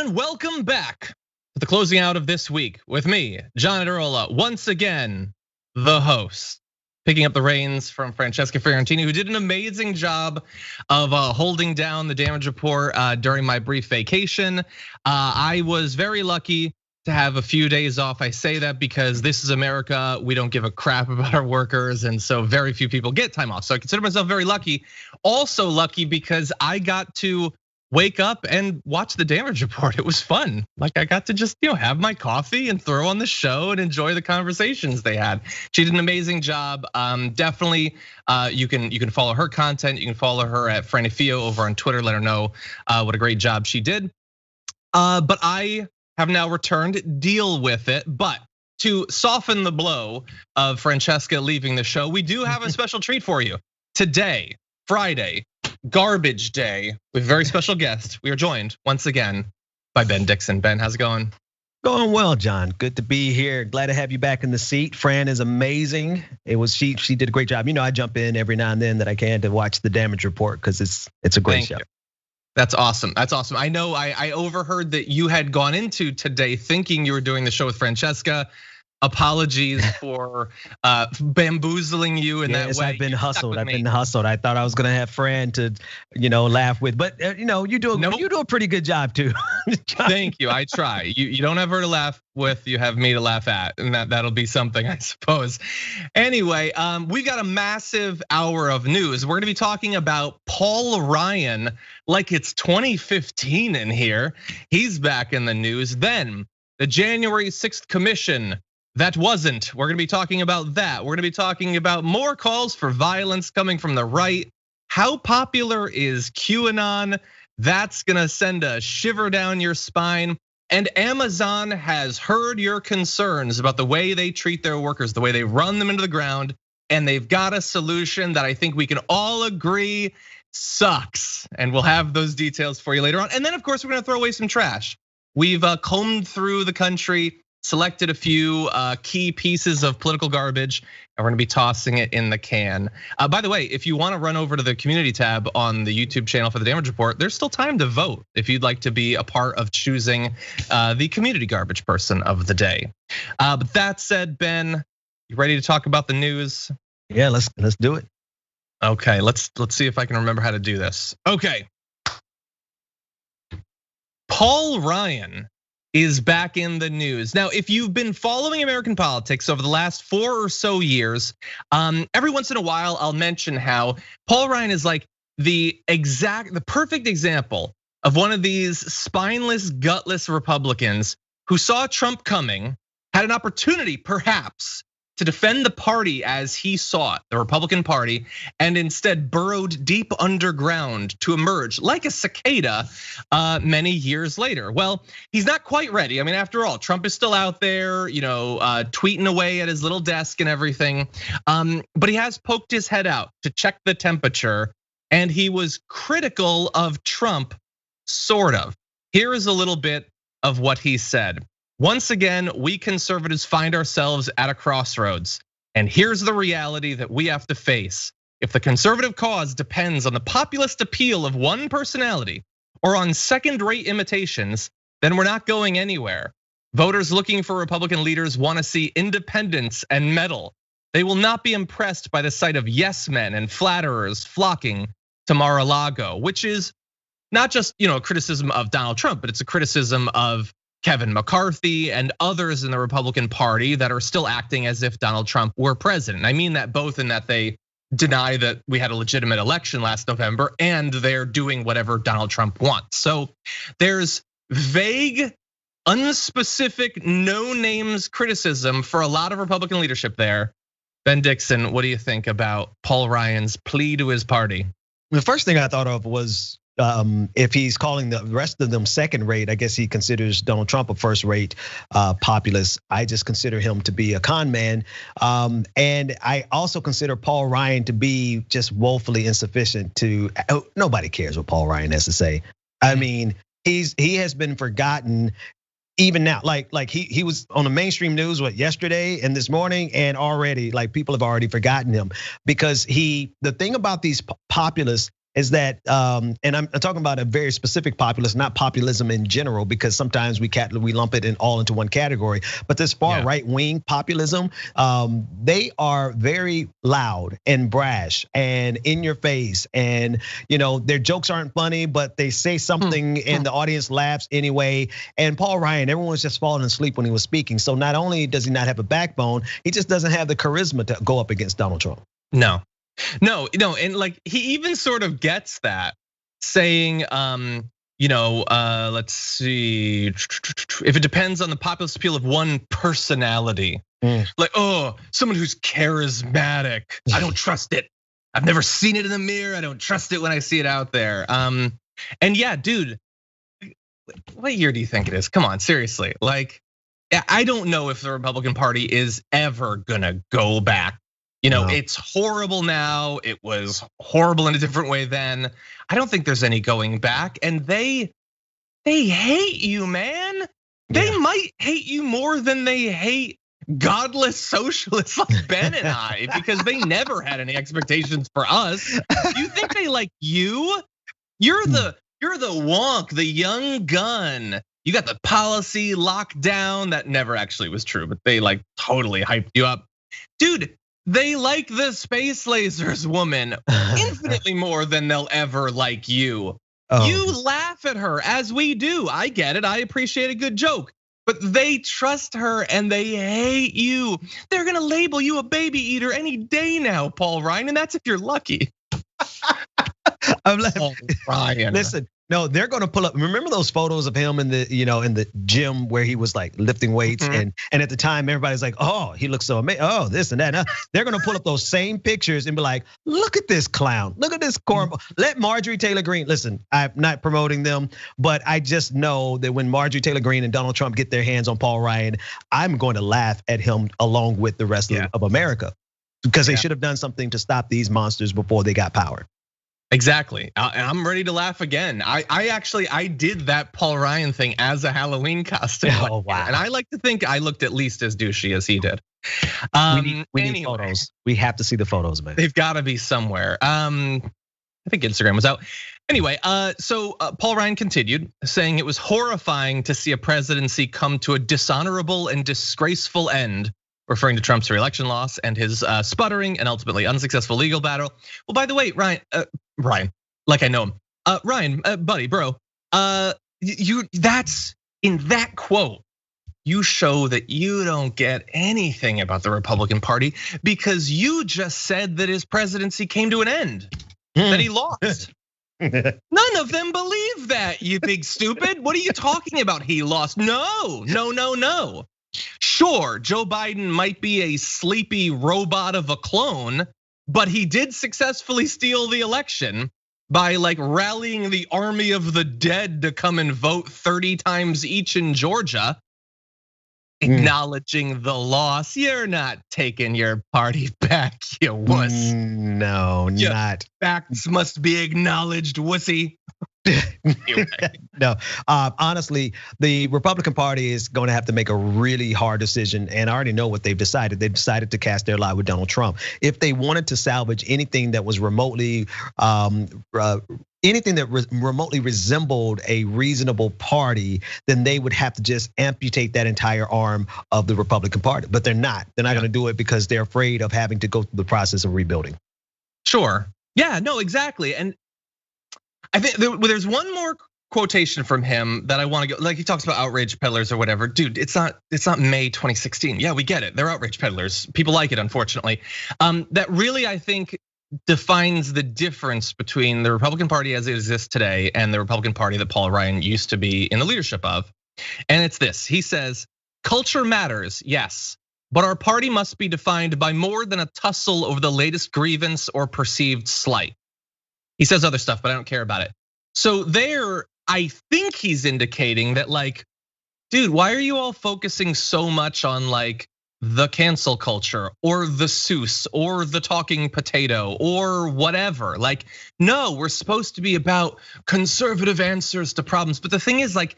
everyone, welcome back to the closing out of this week with me, John Iadarola, once again, the host, picking up the reins from Francesca Ferrantini, who did an amazing job of holding down the damage report during my brief vacation. I was very lucky to have a few days off. I say that because this is America. We don't give a crap about our workers, and so very few people get time off. So I consider myself very lucky. Also lucky because I got to wake up and watch the damage report. It was fun. Like I got to just have my coffee and throw on the show and enjoy the conversations they had. She did an amazing job. Definitely, you can follow her content. You can follow her at Franny Fio over on Twitter. Let her know what a great job she did. But I have now returned. Deal with it. But to soften the blow of Francesca leaving the show, we do have a special treat for you today, Friday. Garbage Day with a very special guest. We are joined once again by Ben Dixon. Ben, how's it going? Going well, John. Good to be here. Glad to have you back in the seat. Fran is amazing. She did a great job. I jump in every now and then that I can to watch the damage report because it's a great show. That's awesome. That's awesome. I know I overheard that you had gone into today thinking you were doing the show with Francesca. Apologies for bamboozling you in that way. I've been hustled. I thought I was gonna have Fran to, laugh with, but you do a pretty good job too. Thank you. I try. You don't have her to laugh with. You have me to laugh at, and that'll be something, I suppose. Anyway, we've got a massive hour of news. We're gonna be talking about Paul Ryan like it's 2015 in here. He's back in the news. Then the January 6th commission. That wasn't. We're gonna be talking about that. We're gonna be talking about more calls for violence coming from the right. How popular is QAnon? That's gonna send a shiver down your spine. And Amazon has heard your concerns about the way they treat their workers, the way they run them into the ground. And they've got a solution that I think we can all agree sucks. And we'll have those details for you later on. And then of course, we're gonna throw away some trash. We've combed through the country, selected a few key pieces of political garbage, and we're gonna be tossing it in the can. By the way, if you wanna run over to the community tab on the YouTube channel for the damage report, there's still time to vote if you'd like to be a part of choosing the community garbage person of the day. But that said, Ben, you ready to talk about the news? Yeah, let's do it. Okay, let's see if I can remember how to do this. Okay. Paul Ryan is back in the news. Now, if you've been following American politics over the last 4 or so years, every once in a while I'll mention how Paul Ryan is like the perfect example of one of these spineless, gutless Republicans who saw Trump coming, had an opportunity perhaps to defend the party as he saw it, the Republican Party, and instead burrowed deep underground to emerge like a cicada many years later. Well, he's not quite ready. I mean, after all, Trump is still out there, tweeting away at his little desk and everything. But he has poked his head out to check the temperature, and he was critical of Trump, sort of. Here is a little bit of what he said. Once again, we conservatives find ourselves at a crossroads. And here's the reality that we have to face. If the conservative cause depends on the populist appeal of one personality or on second-rate imitations, then we're not going anywhere. Voters looking for Republican leaders want to see independence and mettle. They will not be impressed by the sight of yes men and flatterers flocking to Mar-a-Lago, which is not just a criticism of Donald Trump, but it's a criticism of Kevin McCarthy and others in the Republican Party that are still acting as if Donald Trump were president. I mean that both in that they deny that we had a legitimate election last November and they're doing whatever Donald Trump wants. So there's vague, unspecific, no names criticism for a lot of Republican leadership there. Ben Dixon, what do you think about Paul Ryan's plea to his party? The first thing I thought of was if he's calling the rest of them second rate, I guess he considers Donald Trump a first rate populist. I just consider him to be a con man. And I also consider Paul Ryan to be just woefully insufficient to, nobody cares what Paul Ryan has to say. I mean, he has been forgotten even now, like he was on the mainstream news yesterday and this morning, and already like people have already forgotten him because the thing about these populists is that, and I'm talking about a very specific populist, not populism in general, because sometimes we lump it all into one category. But this far right wing populism, they are very loud and brash and in your face, and their jokes aren't funny, but they say something and the audience laughs anyway. And Paul Ryan, everyone was just falling asleep when he was speaking. So not only does he not have a backbone, he just doesn't have the charisma to go up against Donald Trump. No, and like he even sort of gets that, saying, let's see, if it depends on the populist appeal of one personality, like, oh, someone who's charismatic, I don't trust it. I've never seen it in the mirror. I don't trust it when I see it out there. And yeah, dude, what year do you think it is? Come on, seriously. Like, I don't know if the Republican Party is ever gonna go back. It's horrible now. It was horrible in a different way then. I don't think there's any going back. And they hate you, man. They might hate you more than they hate godless socialists like Ben and I, because they never had any expectations for us. You think they like you? You're the wonk, the young gun. You got the policy locked down. That never actually was true, but they like totally hyped you up. Dude, they like the space lasers woman infinitely more than they'll ever like you. You laugh at her, as we do. I get it, I appreciate a good joke. But they trust her and they hate you. They're gonna label you a baby eater any day now, Paul Ryan, and that's if you're lucky. Paul Ryan. Listen, no, they're gonna pull up. Remember those photos of him in the in the gym where he was like lifting weights, and at the time everybody's like, oh, he looks so amazing. Oh, this and that. They're gonna pull up those same pictures and be like, look at this clown, look at this cornball. Let Marjorie Taylor Greene. Listen, I'm not promoting them, but I just know that when Marjorie Taylor Greene and Donald Trump get their hands on Paul Ryan, I'm going to laugh at him along with the rest of America, because they should have done something to stop these monsters before they got power. Exactly. I'm ready to laugh again. I did that Paul Ryan thing as a Halloween costume. Oh, wow. And I like to think I looked at least as douchey as he did. We need photos. We have to see the photos, man. They've got to be somewhere. I think Instagram was out. Anyway, so Paul Ryan continued saying it was horrifying to see a presidency come to a dishonorable and disgraceful end, referring to Trump's re-election loss and his sputtering and ultimately unsuccessful legal battle. Well, by the way, Ryan, like I know him, Ryan, buddy, bro, that's in that quote, you show that you don't get anything about the Republican Party, because you just said that his presidency came to an end, that he lost. None of them believe that, you big stupid. What are you talking about? He lost? No. Sure, Joe Biden might be a sleepy robot of a clone, but he did successfully steal the election by like rallying the army of the dead to come and vote 30 times each in Georgia. Acknowledging the loss. You're not taking your party back, you wuss. No, not. Facts must be acknowledged, wussy. No, honestly, the Republican Party is going to have to make a really hard decision, and I already know what they've decided. They've decided to cast their lot with Donald Trump. If they wanted to salvage anything that was remotely, anything that remotely resembled a reasonable party, then they would have to just amputate that entire arm of the Republican Party. But they're not. They're not going to do it because they're afraid of having to go through the process of rebuilding. Sure. Yeah. No. Exactly. And I think there's one more quotation from him that I want to go. Like he talks about outrage peddlers or whatever. Dude, it's not May 2016. Yeah, we get it. They're outrage peddlers. People like it, unfortunately. That really, I think, defines the difference between the Republican Party as it exists today and the Republican Party that Paul Ryan used to be in the leadership of. And it's this. He says, culture matters, yes, but our party must be defined by more than a tussle over the latest grievance or perceived slight. He says other stuff, but I don't care about it. So there, I think he's indicating that like, dude, why are you all focusing so much on like the cancel culture or the Seuss or the talking potato or whatever? Like, no, we're supposed to be about conservative answers to problems. But the thing is, like,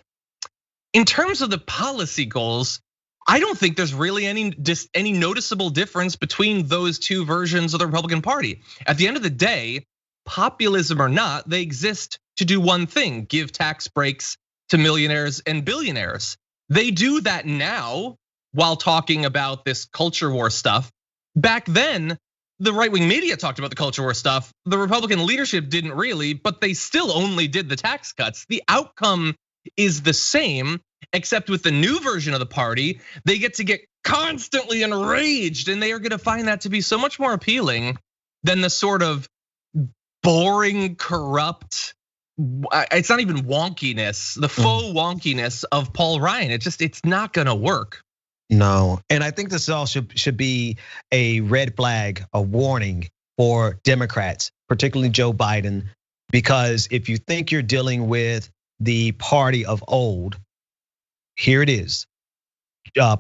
in terms of the policy goals, I don't think there's really any noticeable difference between those two versions of the Republican Party. At the end of the day, populism or not, they exist to do one thing: give tax breaks to millionaires and billionaires. They do that now while talking about this culture war stuff. Back then, the right-wing media talked about the culture war stuff. The Republican leadership didn't really, but they still only did the tax cuts. The outcome is the same, except with the new version of the party, they get to get constantly enraged, and they are gonna find that to be so much more appealing than the sort of boring, corrupt, it's not even wonkiness, the faux wonkiness of Paul Ryan. It's not gonna work. No, and I think this all should be a red flag, a warning for Democrats, particularly Joe Biden, because if you think you're dealing with the party of old, here it is.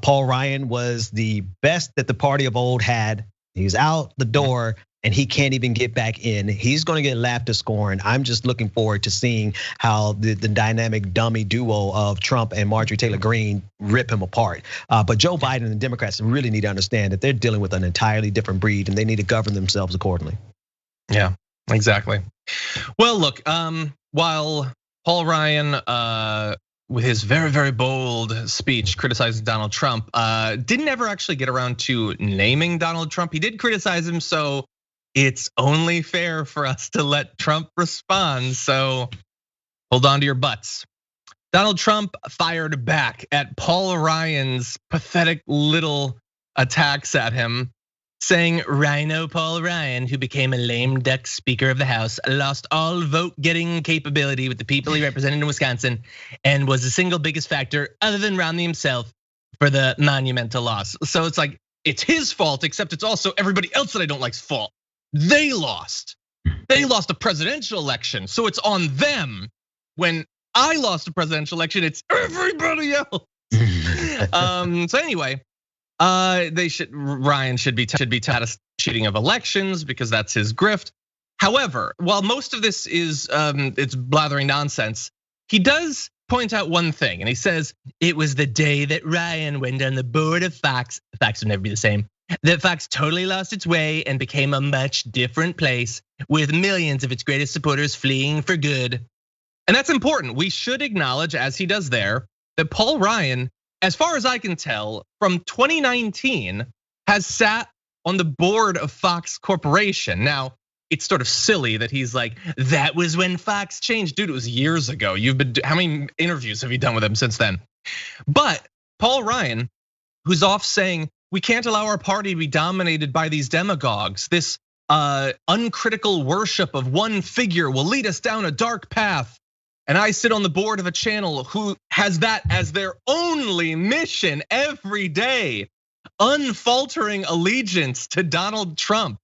Paul Ryan was the best that the party of old had. He's out the door and he can't even get back in. He's gonna get laughed to scorn. I'm just looking forward to seeing how the dynamic dummy duo of Trump and Marjorie Taylor Greene rip him apart. But Joe Biden and the Democrats really need to understand that they're dealing with an entirely different breed and they need to govern themselves accordingly. Yeah, exactly. Well, look, while Paul Ryan, with his very, very bold speech criticizing Donald Trump, didn't ever actually get around to naming Donald Trump. He did criticize him, so it's only fair for us to let Trump respond. So hold on to your butts. Donald Trump fired back at Paul Ryan's pathetic little attacks at him, saying Rhino Paul Ryan, who became a lame duck Speaker of the House, lost all vote-getting capability with the people he represented in Wisconsin and was the single biggest factor, other than Romney himself, for the monumental loss. So it's like, it's his fault, except it's also everybody else that I don't like's fault. They lost a presidential election, so it's on them. When I lost a presidential election, it's everybody else. So anyway, Ryan should be taught as cheating of elections because that's his grift. However, while most of this is it's blathering nonsense, he does point out one thing, and he says it was the day that Ryan went on the board of Fox. Fox would never be the same. That Fox totally lost its way and became a much different place, with millions of its greatest supporters fleeing for good. And that's important. We should acknowledge, as he does there, that Paul Ryan, as far as I can tell, from 2019 has sat on the board of Fox Corporation. Now, it's sort of silly that he's like, that was when Fox changed. Dude, it was years ago. How many interviews have you done with him since then? But Paul Ryan, who's off saying, we can't allow our party to be dominated by these demagogues. This uncritical worship of one figure will lead us down a dark path. And I sit on the board of a channel who has that as their only mission every day. Unfaltering allegiance to Donald Trump.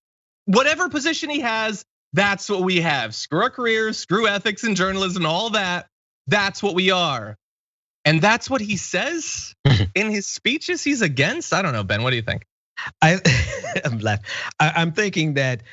Whatever position he has, that's what we have. Screw our careers, screw ethics and journalism, all that. That's what we are. And that's what he says in his speeches he's against. I don't know, Ben, what do you think? I'm thinking that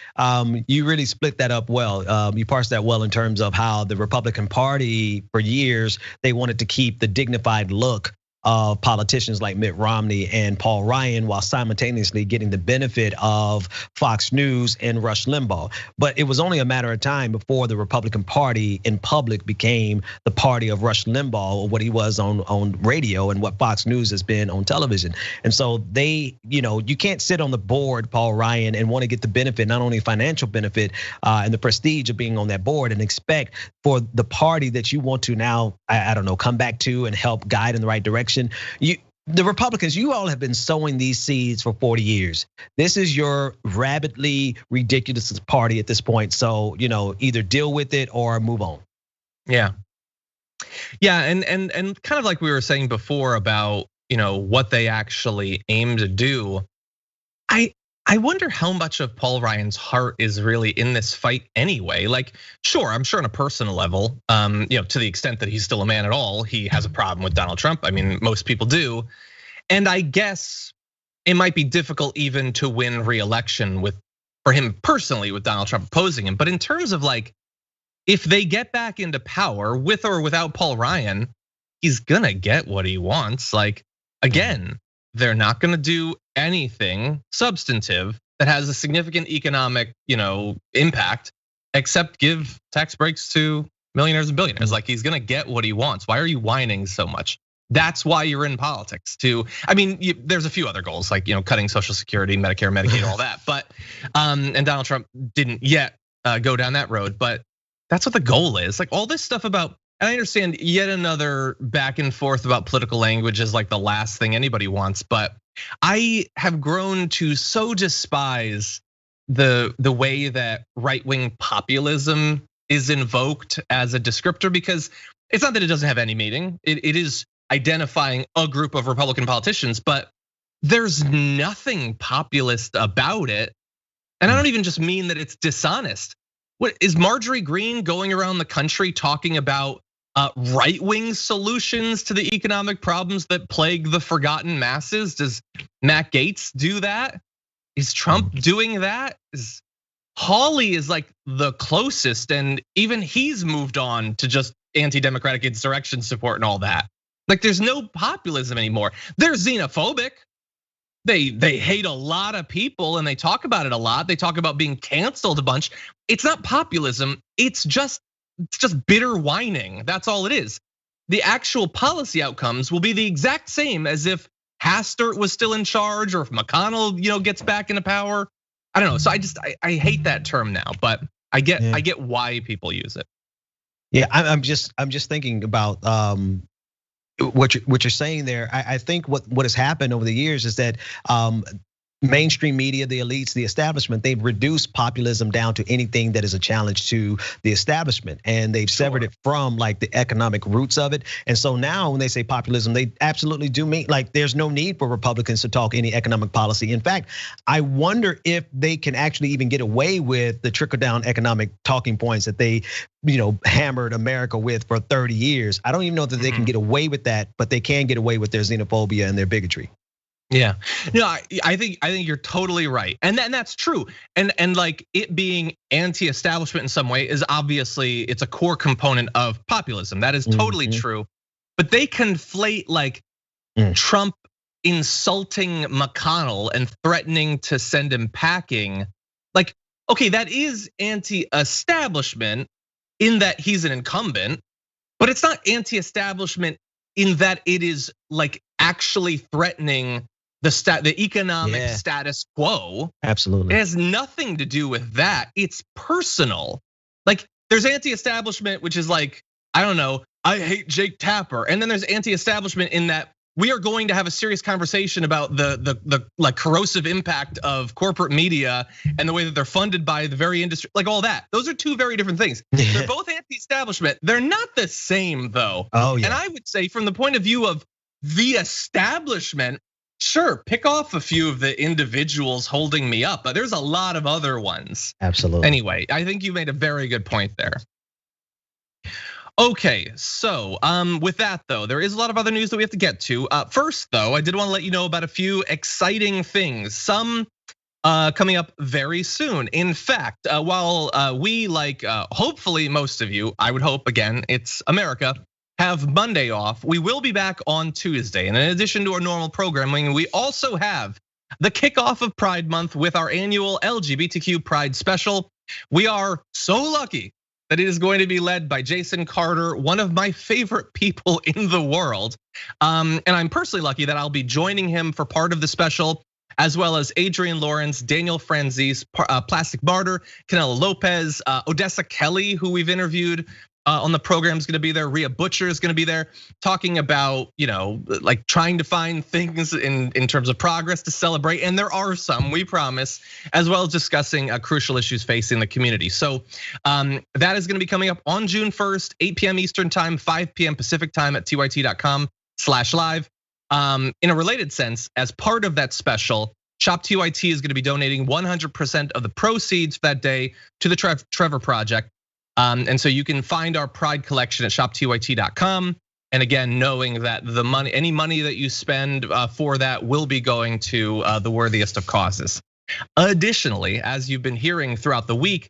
you really split that up well. You parsed that well in terms of how the Republican Party for years, they wanted to keep the dignified look of politicians like Mitt Romney and Paul Ryan while simultaneously getting the benefit of Fox News and Rush Limbaugh. But it was only a matter of time before the Republican Party in public became the party of Rush Limbaugh, or what he was on radio and what Fox News has been on television. And so they, you can't sit on the board, Paul Ryan, and want to get the benefit, not only financial benefit and the prestige of being on that board, and expect for the party that you want to now, I don't know, come back to and help guide in the right direction. The Republicans, you all have been sowing these seeds for 40 years. This is your rabidly ridiculous party at this point. So, either deal with it or move on. Yeah. Yeah, and kind of like we were saying before about, what they actually aim to do. I wonder how much of Paul Ryan's heart is really in this fight anyway. Like, sure, I'm sure on a personal level, to the extent that he's still a man at all, he has a problem with Donald Trump. I mean, most people do. And I guess it might be difficult even to win re-election for him personally with Donald Trump opposing him. But in terms of like, if they get back into power with or without Paul Ryan, he's gonna get what he wants. Like, again, they're not gonna do anything substantive that has a significant economic, impact. except give tax breaks to millionaires and billionaires. Like he's gonna get what he wants. Why are you whining so much? That's why you're in politics too. I mean, there's a few other goals like cutting Social Security, Medicare, Medicaid, all that. But and Donald Trump didn't yet go down that road. But that's what the goal is. Like all this stuff about, and I understand yet another back and forth about political language is like the last thing anybody wants. But I have grown to so despise the way that right-wing populism is invoked as a descriptor, because it's not that it doesn't have any meaning. It is identifying a group of Republican politicians, but there's nothing populist about it. And I don't even just mean that it's dishonest. What is Marjorie Greene going around the country talking about right-wing solutions to the economic problems that plague the forgotten masses? Does Matt Gaetz do that? Is Trump doing that? Hawley is like the closest, and even he's moved on to just anti-democratic insurrection support and all that. Like there's no populism anymore. They're xenophobic. They hate a lot of people and they talk about it a lot. They talk about being canceled a bunch. It's not populism. It's just bitter whining. That's all it is. The actual policy outcomes will be the exact same as if Hastert was still in charge or if McConnell, gets back into power. I don't know. So I hate that term now, but I get why people use it. Yeah, I'm just thinking about what you're saying there. I think what has happened over the years is that mainstream media, the elites, the establishment, they've reduced populism down to anything that is a challenge to the establishment, and they've severed it from like the economic roots of it. And so now when they say populism, they absolutely do mean like there's no need for Republicans to talk any economic policy. In fact, I wonder if they can actually even get away with the trickle-down economic talking points that they hammered America with for 30 years. I don't even know that they can get away with that, but they can get away with their xenophobia and their bigotry. Yeah, no, I think you're totally right, and that's true. And like it being anti-establishment in some way is obviously it's a core component of populism. That is totally true. But they conflate like Trump insulting McConnell and threatening to send him packing. Like, okay, that is anti-establishment in that he's an incumbent, but it's not anti-establishment in that it is like actually threatening the economic status quo. Absolutely. It has nothing to do with that. It's personal. Like there's anti-establishment, which is like, I don't know, I hate Jake Tapper. And then there's anti-establishment in that we are going to have a serious conversation about the like corrosive impact of corporate media and the way that they're funded by the very industry, like all that. Those are two very different things. They're both anti-establishment. They're not the same though. Oh yeah. And I would say from the point of view of the establishment, sure, pick off a few of the individuals holding me up, but there's a lot of other ones. Absolutely. Anyway, I think you made a very good point there. Okay, so with that though, there is a lot of other news that we have to get to. First though, I did want to let you know about a few exciting things. Some coming up very soon. In fact, while we like hopefully most of you, I would hope again, it's America, have Monday off, we will be back on Tuesday. And in addition to our normal programming, we also have the kickoff of Pride Month with our annual LGBTQ Pride special. We are so lucky that it is going to be led by Jason Carter, one of my favorite people in the world. And I'm personally lucky that I'll be joining him for part of the special, as well as Adrian Lawrence, Daniel Franzese, Plastic Martyr, Canelo Lopez, Odessa Kelly, who we've interviewed on the program, is gonna be there. Rhea Butcher is gonna be there talking about, like trying to find things in terms of progress to celebrate. And there are some, we promise, as well as discussing crucial issues facing the community. So that is gonna be coming up on June 1st, 8 p.m. Eastern time, 5 p.m. Pacific time at tyt.com/live. In a related sense, as part of that special, Shop TYT is gonna be donating 100% of the proceeds for that day to the Trevor Project. And so you can find our Pride collection at shoptyt.com. And again, knowing that the money, any money that you spend for that will be going to the worthiest of causes. Additionally, as you've been hearing throughout the week,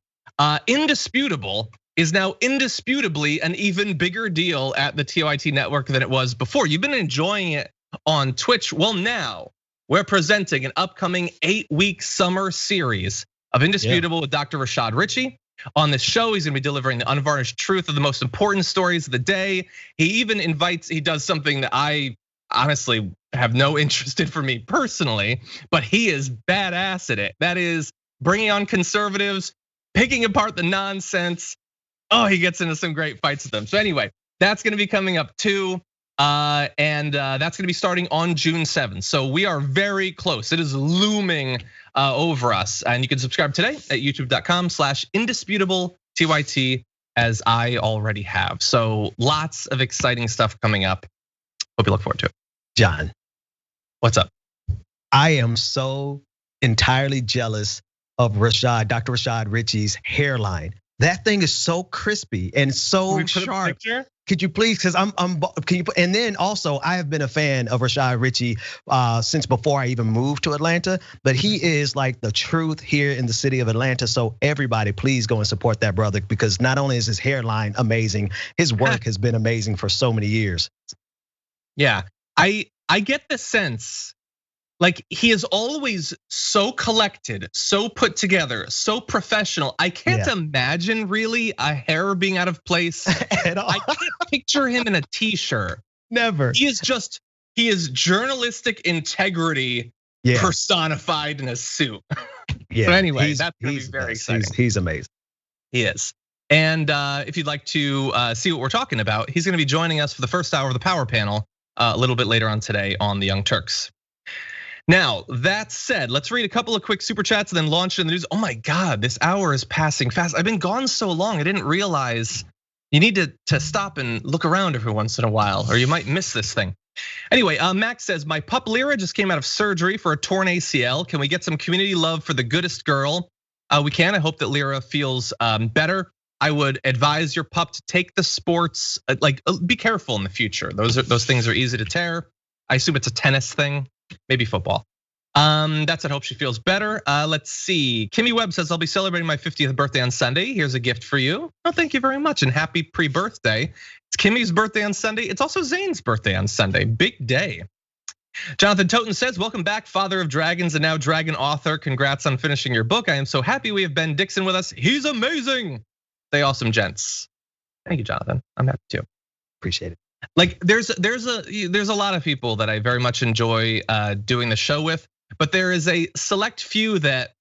Indisputable is now indisputably an even bigger deal at the TYT network than it was before. You've been enjoying it on Twitch. Well, now we're presenting an upcoming 8-week summer series of Indisputable with Dr. Rashad Ritchie. on this show. He's gonna be delivering the unvarnished truth of the most important stories of the day. He even he does something that I honestly have no interest in for me personally, but he is badass at it. That is bringing on conservatives, picking apart the nonsense. Oh, he gets into some great fights with them. So anyway, that's gonna be coming up too. And that's gonna be starting on June 7th. So we are very close. It is looming over us. And you can subscribe today at youtube.com/indisputable TYT, as I already have. So lots of exciting stuff coming up. Hope you look forward to it. John, what's up? I am so entirely jealous of Dr. Rashad Richey's hairline. That thing is so crispy and so sharp. Could you please? Because can you? And then also, I have been a fan of Rashad Richey since before I even moved to Atlanta. But he is like the truth here in the city of Atlanta. So everybody, please go and support that brother, because not only is his hairline amazing, his work has been amazing for so many years. Yeah, I get the sense. Like, he is always so collected, so put together, so professional. I can't imagine really a hair being out of place at all. I can't picture him in a t-shirt. Never. He is journalistic integrity personified in a suit. Yeah. So anyway, that's gonna be very exciting. He's amazing. He is. And if you'd like to see what we're talking about, he's gonna be joining us for the first hour of the Power Panel a little bit later on today on the Young Turks. Now, that said, let's read a couple of quick super chats and then launch in the news. Oh my God, this hour is passing fast. I've been gone so long, I didn't realize you need to stop and look around every once in a while, or you might miss this thing. Anyway, Max says, my pup Lyra just came out of surgery for a torn ACL. Can we get some community love for the goodest girl? We can. I hope that Lyra feels better. I would advise your pup to take the sports, like be careful in the future. Those things are easy to tear. I assume it's a tennis thing. Maybe football. That's it. Hope she feels better. Let's see. Kimmy Webb says, I'll be celebrating my 50th birthday on Sunday. Here's a gift for you. Oh, thank you very much, and happy pre-birthday. It's Kimmy's birthday on Sunday. It's also Zane's birthday on Sunday. Big day. Jonathan Toten says, welcome back, father of dragons and now dragon author. Congrats on finishing your book. I am so happy we have Ben Dixon with us. He's amazing. Stay awesome, gents. Thank you, Jonathan. I'm happy too. Appreciate it. Like there's a lot of people that I very much enjoy doing the show with, but there is a select few that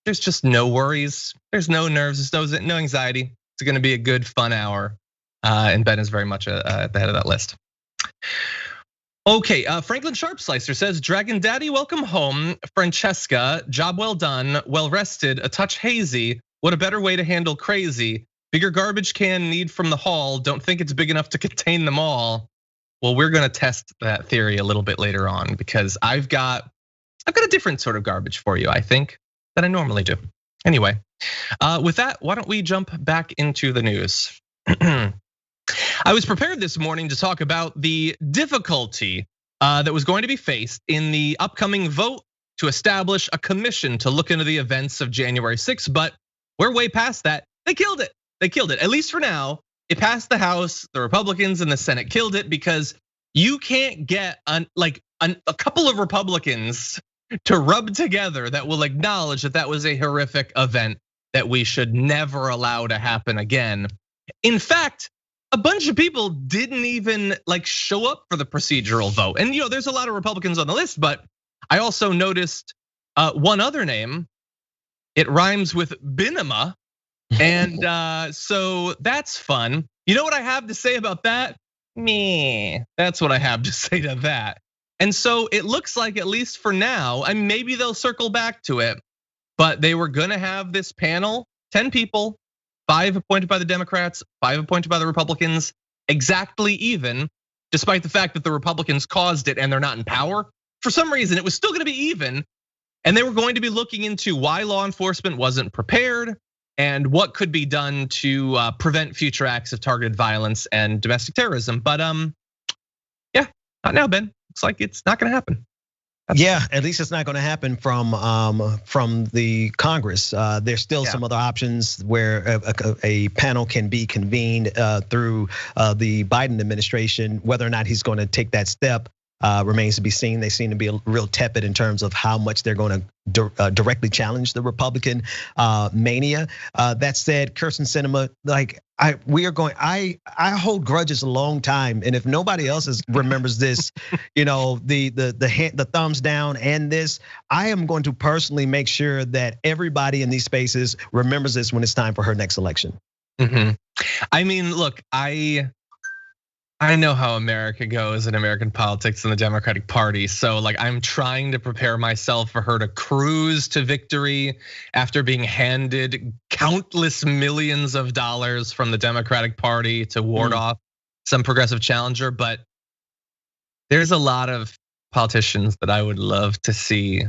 there's just no worries, there's no nerves, there's no anxiety. It's gonna be a good, fun hour, and Ben is very much at the head of that list. Okay, Franklin Sharpslicer says, Dragon Daddy, welcome home. Francesca, job well done, well rested, a touch hazy. What a better way to handle crazy. Bigger garbage can need from the hall. Don't think it's big enough to contain them all. Well, we're gonna test that theory a little bit later on, because I've got a different sort of garbage for you, I think, than I normally do. Anyway, with that, why don't we jump back into the news? I was prepared this morning to talk about the difficulty that was going to be faced in the upcoming vote to establish a commission to look into the events of January 6th, but we're way past that. They killed it. They killed it, at least for now. It passed the House, the Republicans and the Senate killed it, because you can't get a couple of Republicans to rub together that will acknowledge that that was a horrific event that we should never allow to happen again. In fact, a bunch of people didn't even show up for the procedural vote. And there's a lot of Republicans on the list, but I also noticed one other name. It rhymes with Binema. And so that's fun. You know what I have to say about that? Me. That's what I have to say to that. And so it looks like, at least for now, and maybe they'll circle back to it, but they were gonna have this panel, 10 people, 5 appointed by the Democrats, 5 appointed by the Republicans, exactly even, despite the fact that the Republicans caused it and they're not in power. For some reason, it was still gonna be even. And they were going to be looking into why law enforcement wasn't prepared, and what could be done to prevent future acts of targeted violence and domestic terrorism. But yeah, not now, Ben. Looks like it's not gonna happen. Yeah, at least it's not gonna happen from the Congress. There's still some other options where a panel can be convened through the Biden administration. Whether or not he's gonna take that step, remains to be seen. They seem to be real tepid in terms of how much they're going to directly challenge the Republican mania. That said, Kyrsten Sinema, like I hold grudges a long time, and if nobody else remembers this, the thumbs down and this, I am going to personally make sure that everybody in these spaces remembers this when it's time for her next election. I mean, look, I know how America goes in American politics and the Democratic Party. So like I'm trying to prepare myself for her to cruise to victory after being handed countless millions of dollars from the Democratic Party to ward off some progressive challenger. But there's a lot of politicians that I would love to see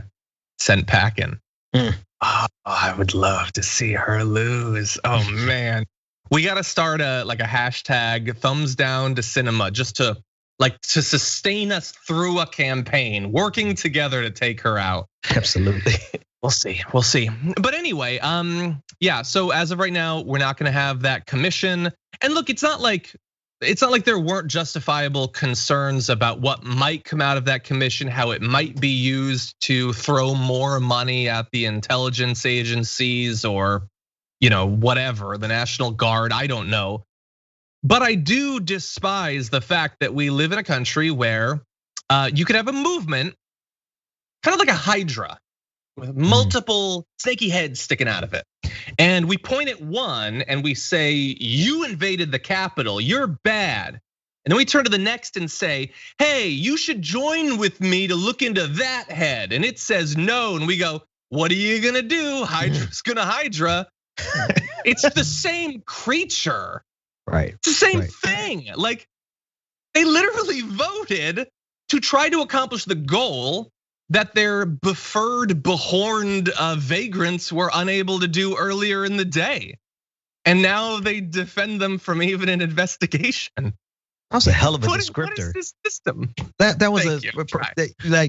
sent packing. Oh, I would love to see her lose. Oh man. We got to start a hashtag thumbs down to Sinema just to sustain us through a campaign, working together to take her out. Absolutely. We'll see. But anyway, yeah, so as of right now, we're not gonna have that commission. And look, it's not like there weren't justifiable concerns about what might come out of that commission, how it might be used to throw more money at the intelligence agencies or whatever, the National Guard, I don't know. But I do despise the fact that we live in a country where you could have a movement, kind of like a hydra, with multiple snaky heads sticking out of it. And we point at one and we say, you invaded the Capitol, you're bad. And then we turn to the next and say, hey, you should join with me to look into that head. And it says no, and we go, what are you gonna do? Hydra's gonna hydra. It's the same creature. Right. It's the same thing. Like they literally voted to try to accomplish the goal that their befurred, behorned vagrants were unable to do earlier in the day. And now they defend them from even an investigation. That was a hell of a descriptor. What is this system? That was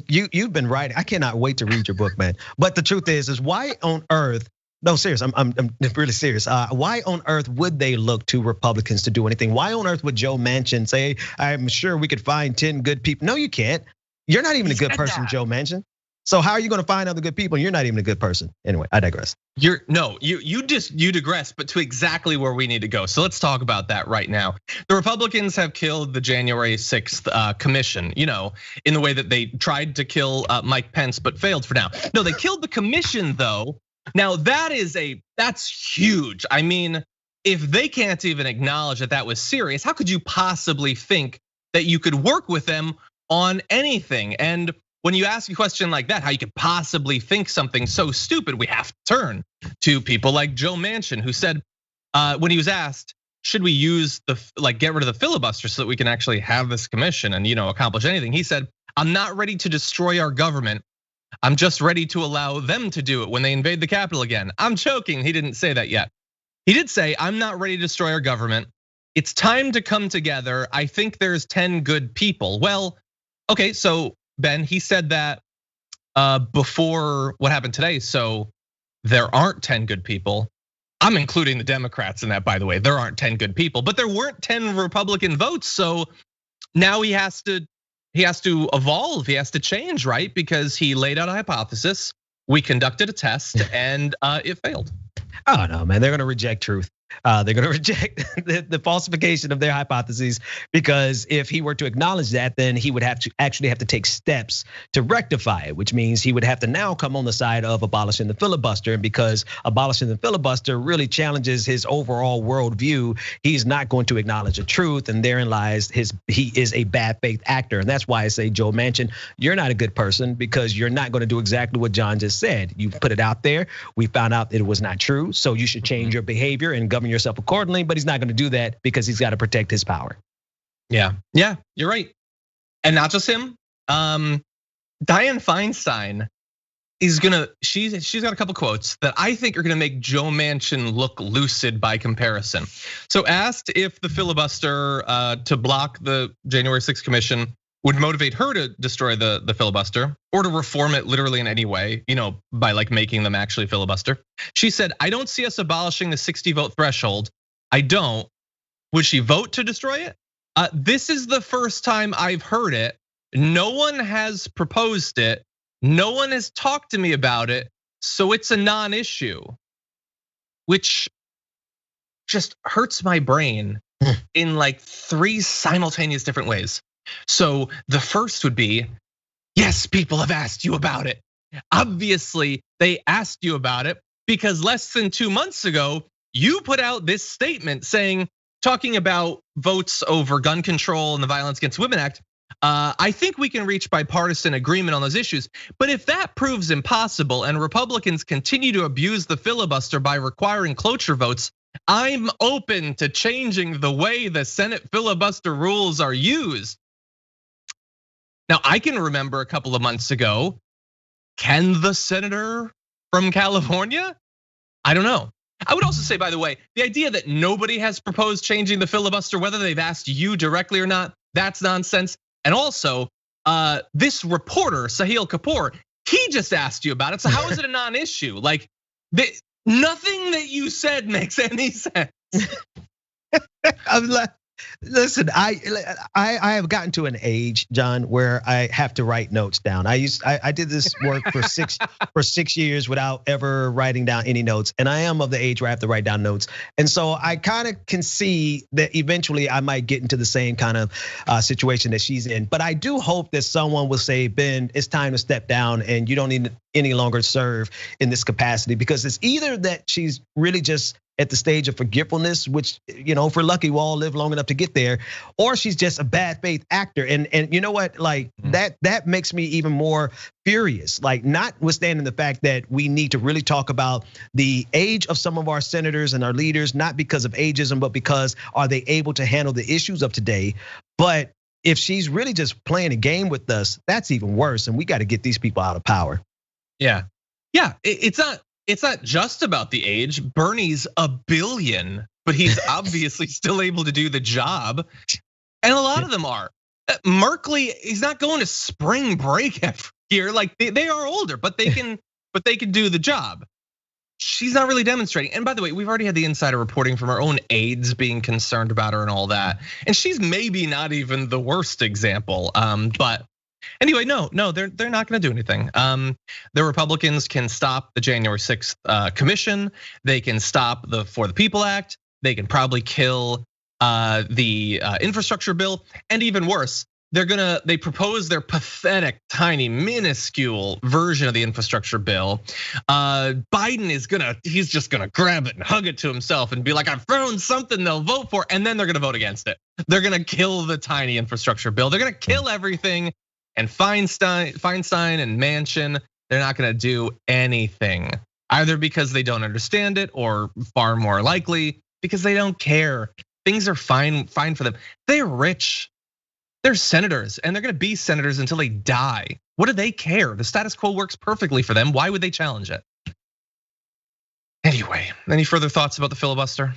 you've been writing. I cannot wait to read your book, man. But the truth is why on earth? No, serious. I'm really serious. Why on earth would they look to Republicans to do anything? Why on earth would Joe Manchin say, "I'm sure we could find 10 good people"? No, you can't. You're not even a good person, Joe Manchin. So how are you going to find other good people? You're not even a good person. Anyway, I digress. You digress, but to exactly where we need to go. So let's talk about that right now. The Republicans have killed the January 6th commission, in the way that they tried to kill Mike Pence, but failed for now. No, they killed the commission though. Now that's huge. I mean, if they can't even acknowledge that was serious, how could you possibly think that you could work with them on anything? And when you ask a question like that, how you could possibly think something so stupid, we have to turn to people like Joe Manchin, who said when he was asked, should we use get rid of the filibuster so that we can actually have this commission and accomplish anything? He said, I'm not ready to destroy our government. I'm just ready to allow them to do it when they invade the Capitol again. I'm joking, he didn't say that yet. He did say, I'm not ready to destroy our government. It's time to come together. I think there's 10 good people. Well, okay, so Ben, he said that before what happened today. So there aren't 10 good people. I'm including the Democrats in that, by the way. There aren't 10 good people, but there weren't 10 Republican votes. So now he has to evolve, he has to change, right? Because he laid out a hypothesis, we conducted a test, and it failed. Oh no, man, they're gonna reject truth. They're gonna reject the falsification of their hypotheses, because if he were to acknowledge that, then he would have to actually have to take steps to rectify it, which means he would have to now come on the side of abolishing the filibuster. And because abolishing the filibuster really challenges his overall worldview, he's not going to acknowledge the truth, and therein lies he is a bad faith actor. And that's why I say, Joe Manchin, you're not a good person, because you're not going to do exactly what John just said. You put it out there, we found out that it was not true, so you should change your behavior and govern yourself accordingly. But he's not going to do that because he's got to protect his power. Yeah, you're right. And not just him. Dianne Feinstein is she's got a couple quotes that I think are gonna make Joe Manchin look lucid by comparison. So asked if the filibuster to block the January 6th commission would motivate her to destroy the filibuster or to reform it literally in any way, by making them actually filibuster. She said, I don't see us abolishing the 60 vote threshold. I don't. Would she vote to destroy it? This is the first time I've heard it. No one has proposed it. No one has talked to me about it. So it's a non-issue, which just hurts my brain in like 3 simultaneous different ways. So the first would be, yes, people have asked you about it. Obviously, they asked you about it because less than 2 months ago, you put out this statement talking about votes over gun control and the Violence Against Women Act. I think we can reach bipartisan agreement on those issues. But if that proves impossible and Republicans continue to abuse the filibuster by requiring cloture votes, I'm open to changing the way the Senate filibuster rules are used. Now, I can remember a couple of months ago, can the senator from California? I don't know. I would also say, by the way, the idea that nobody has proposed changing the filibuster, whether they've asked you directly or not, that's nonsense. And also, this reporter, Sahil Kapoor, he just asked you about it. So how is it a non-issue? Like, nothing that you said makes any sense. I'm like, listen, I have gotten to an age, John, where I have to write notes down. I did this work for 6 years without ever writing down any notes, and I am of the age where I have to write down notes. And so I kind of can see that eventually I might get into the same kind of situation that she's in. But I do hope that someone will say, Ben, it's time to step down, and you don't need any longer serve in this capacity, because it's either that she's really just at the stage of forgetfulness, which, if we're lucky, we'll all live long enough to get there, or she's just a bad faith actor. And you know what, like that makes me even more furious. Like, notwithstanding the fact that we need to really talk about the age of some of our senators and our leaders, not because of ageism, but because are they able to handle the issues of today? But if she's really just playing a game with us, that's even worse. And we got to get these people out of power. Yeah, it's not just about the age. Bernie's $1 billion, but he's obviously still able to do the job. And a lot of them are. Merkley, he's not going to spring break every year. Like, they are older, but they can do the job. She's not really demonstrating. And by the way, we've already had the insider reporting from our own aides being concerned about her and all that. And she's maybe not even the worst example, but anyway, no, they're not going to do anything. The Republicans can stop the January 6th commission. They can stop the For the People Act. They can probably kill the infrastructure bill, and even worse, they propose their pathetic, tiny, minuscule version of the infrastructure bill. Biden he's just gonna grab it and hug it to himself and be like, I've found something they'll vote for, and then they're gonna vote against it. They're gonna kill the tiny infrastructure bill. They're gonna kill everything. And Feinstein and Manchin, they're not gonna do anything. Either because they don't understand it, or far more likely, because they don't care. Things are fine for them. They're rich. They're senators, and they're gonna be senators until they die. What do they care? The status quo works perfectly for them. Why would they challenge it? Anyway, any further thoughts about the filibuster?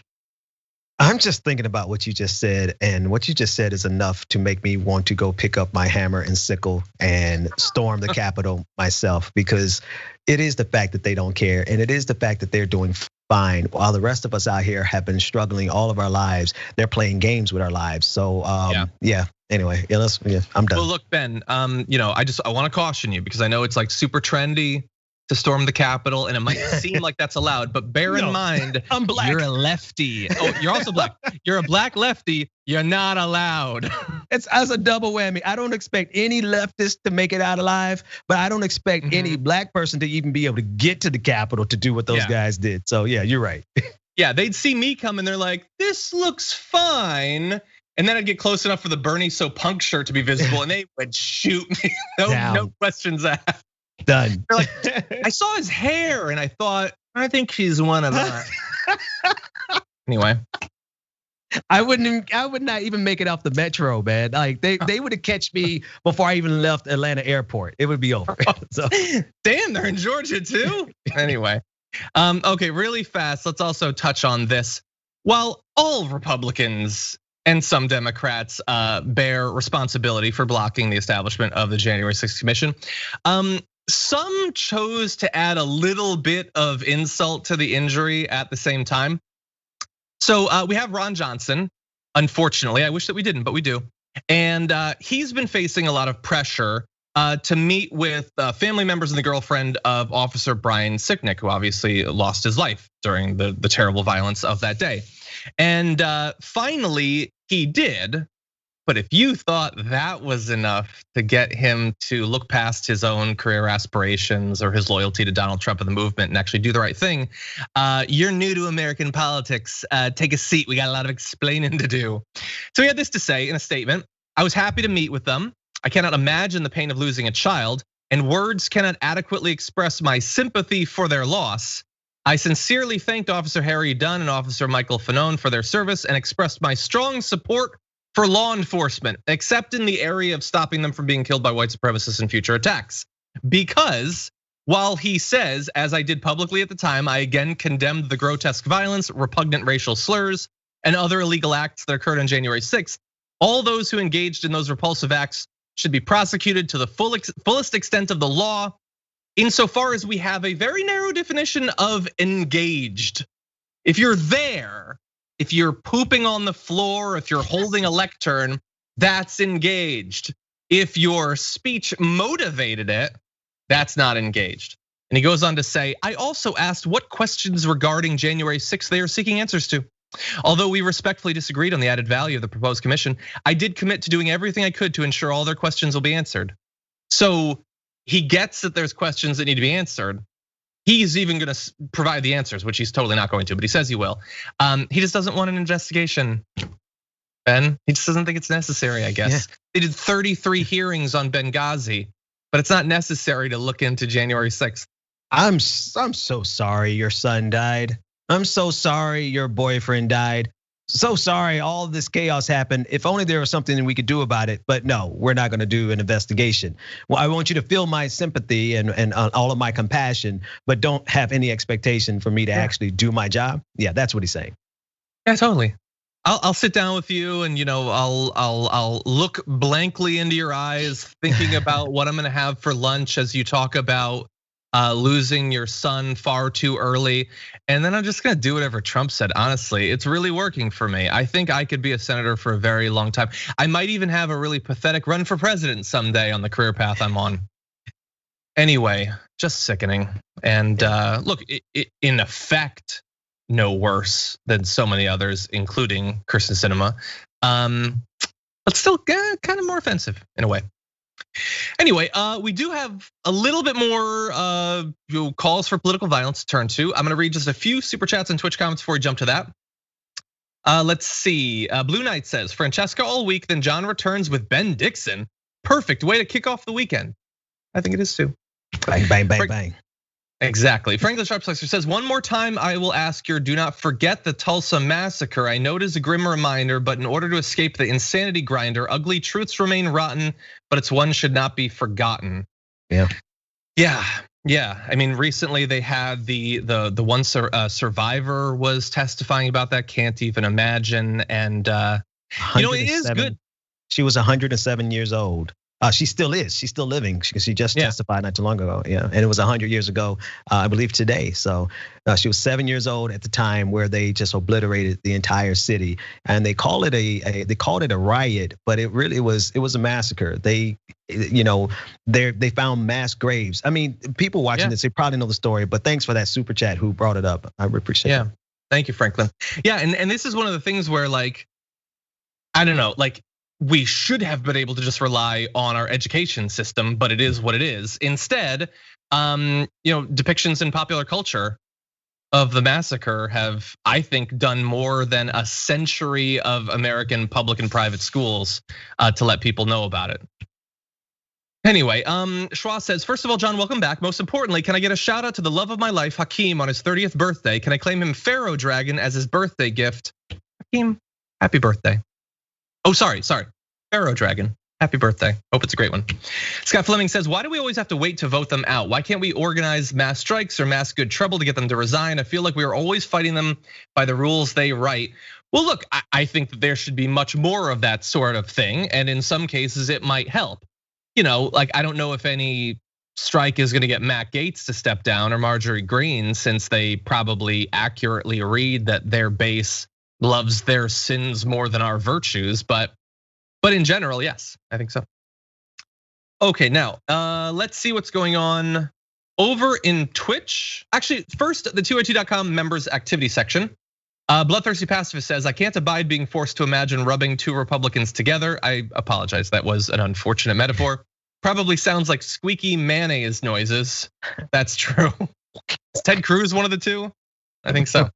I'm just thinking about what you just said, and what you just said is enough to make me want to go pick up my hammer and sickle and storm the Capitol myself, because it is the fact that they don't care, and it is the fact that they're doing fine while the rest of us out here have been struggling all of our lives. They're playing games with our lives. So yeah. Anyway, I'm done. Well, look, Ben, I want to caution you, because I know it's like super trendy to storm the Capitol, and it might seem like that's allowed, but bear in mind, I'm black. You're a lefty. Oh, you're also black. You're a black lefty. You're not allowed. It's as a double whammy. I don't expect any leftist to make it out alive, but I don't expect any black person to even be able to get to the Capitol to do what those guys did. So yeah, you're right. Yeah, they'd see me come and they're like, this looks fine. And then I'd get close enough for the Bernie So Punk shirt to be visible, and they would shoot me. No questions asked. Done. They're like, I saw his hair and I thought, I think she's one of us. Anyway, I would not even make it off the metro, man. Like they would have catch me before I even left Atlanta airport. It would be over. So damn, they're in Georgia too. Anyway, okay, really fast. Let's also touch on this. While all Republicans and some Democrats bear responsibility for blocking the establishment of the January 6th commission, some chose to add a little bit of insult to the injury at the same time. So we have Ron Johnson. Unfortunately, I wish that we didn't, but we do. And he's been facing a lot of pressure to meet with family members and the girlfriend of Officer Brian Sicknick, who obviously lost his life during the terrible violence of that day. And finally, he did. But if you thought that was enough to get him to look past his own career aspirations or his loyalty to Donald Trump and the movement and actually do the right thing, you're new to American politics. Take a seat, we got a lot of explaining to do. So he had this to say in a statement: I was happy to meet with them. I cannot imagine the pain of losing a child, and words cannot adequately express my sympathy for their loss. I sincerely thanked Officer Harry Dunn and Officer Michael Fanone for their service and expressed my strong support for law enforcement, except in the area of stopping them from being killed by white supremacists in future attacks. Because while he says, as I did publicly at the time, I again condemned the grotesque violence, repugnant racial slurs, and other illegal acts that occurred on January 6th, all those who engaged in those repulsive acts should be prosecuted to the fullest extent of the law, insofar as we have a very narrow definition of engaged. If you're there, if you're pooping on the floor, if you're holding a lectern, that's engaged. If your speech motivated it, that's not engaged. And he goes on to say, I also asked what questions regarding January 6th they are seeking answers to. Although we respectfully disagreed on the added value of the proposed commission, I did commit to doing everything I could to ensure all their questions will be answered. So he gets that there's questions that need to be answered. He's even gonna provide the answers, which he's totally not going to, but he says he will. He just doesn't want an investigation, Ben. He just doesn't think it's necessary, I guess. Yeah. They did 33 hearings on Benghazi, but it's not necessary to look into January 6th. I'm so sorry your son died. I'm so sorry your boyfriend died. So sorry all of this chaos happened. If only there was something that we could do about it, but no, we're not gonna do an investigation. Well, I want you to feel my sympathy and all of my compassion, but don't have any expectation for me to actually do my job. Yeah, that's what he's saying. Yeah, totally. I'll sit down with you and I'll look blankly into your eyes, thinking about what I'm gonna have for lunch as you talk about losing your son far too early. And then I'm just gonna do whatever Trump said. Honestly, it's really working for me. I think I could be a senator for a very long time. I might even have a really pathetic run for president someday on the career path I'm on. Anyway, just sickening. And look, in effect, no worse than so many others, including Kirsten Sinema. But still kind of more offensive in a way. Anyway, we do have a little bit more calls for political violence to turn to. I'm gonna read just a few super chats and Twitch comments before we jump to that. Let's see, Blue Knight says, Francesca all week, then John returns with Ben Dixon. Perfect way to kick off the weekend. I think it is too. Bang, bang, bang, bang. Exactly. Franklin Sharpsexer says, one more time, I will ask your do not forget the Tulsa massacre. I know it is a grim reminder, but in order to escape the insanity grinder, ugly truths remain rotten, but it's one should not be forgotten. Yeah. I mean, recently they had the one survivor was testifying about that. Can't even imagine. And it is good. She was 107 years old. She still is. She's still living. She just testified not too long ago. Yeah, and it was 100 years ago, I believe today. So she was 7 years old at the time where they just obliterated the entire city, and they called it a riot, but it really was a massacre. They found mass graves. I mean, people watching this, they probably know the story. But thanks for that super chat who brought it up. I appreciate it. Yeah, thank you, Franklin. Yeah, and this is one of the things where I don't know, we should have been able to just rely on our education system, but it is what it is. Instead, depictions in popular culture of the massacre have, I think, done more than a century of American public and private schools to let people know about it. Anyway, Schwa says, first of all, John, welcome back. Most importantly, can I get a shout out to the love of my life, Hakeem, on his 30th birthday? Can I claim him Pharaoh Dragon as his birthday gift? Hakeem, happy birthday. Oh, sorry, Pharaoh Dragon, happy birthday. Hope it's a great one. Scott Fleming says, why do we always have to wait to vote them out? Why can't we organize mass strikes or mass good trouble to get them to resign? I feel like we are always fighting them by the rules they write. Well, look, I think that there should be much more of that sort of thing. And in some cases it might help. I don't know if any strike is gonna get Matt Gaetz to step down or Marjorie Greene, since they probably accurately read that their base loves their sins more than our virtues. But But in general, yes, I think so. Okay, now let's see what's going on over in Twitch. Actually, first, the 202.com members activity section. Bloodthirsty Pacifist says, I can't abide being forced to imagine rubbing two Republicans together. I apologize, that was an unfortunate metaphor. Probably sounds like squeaky mayonnaise noises. That's true. Is Ted Cruz one of the two? I think so.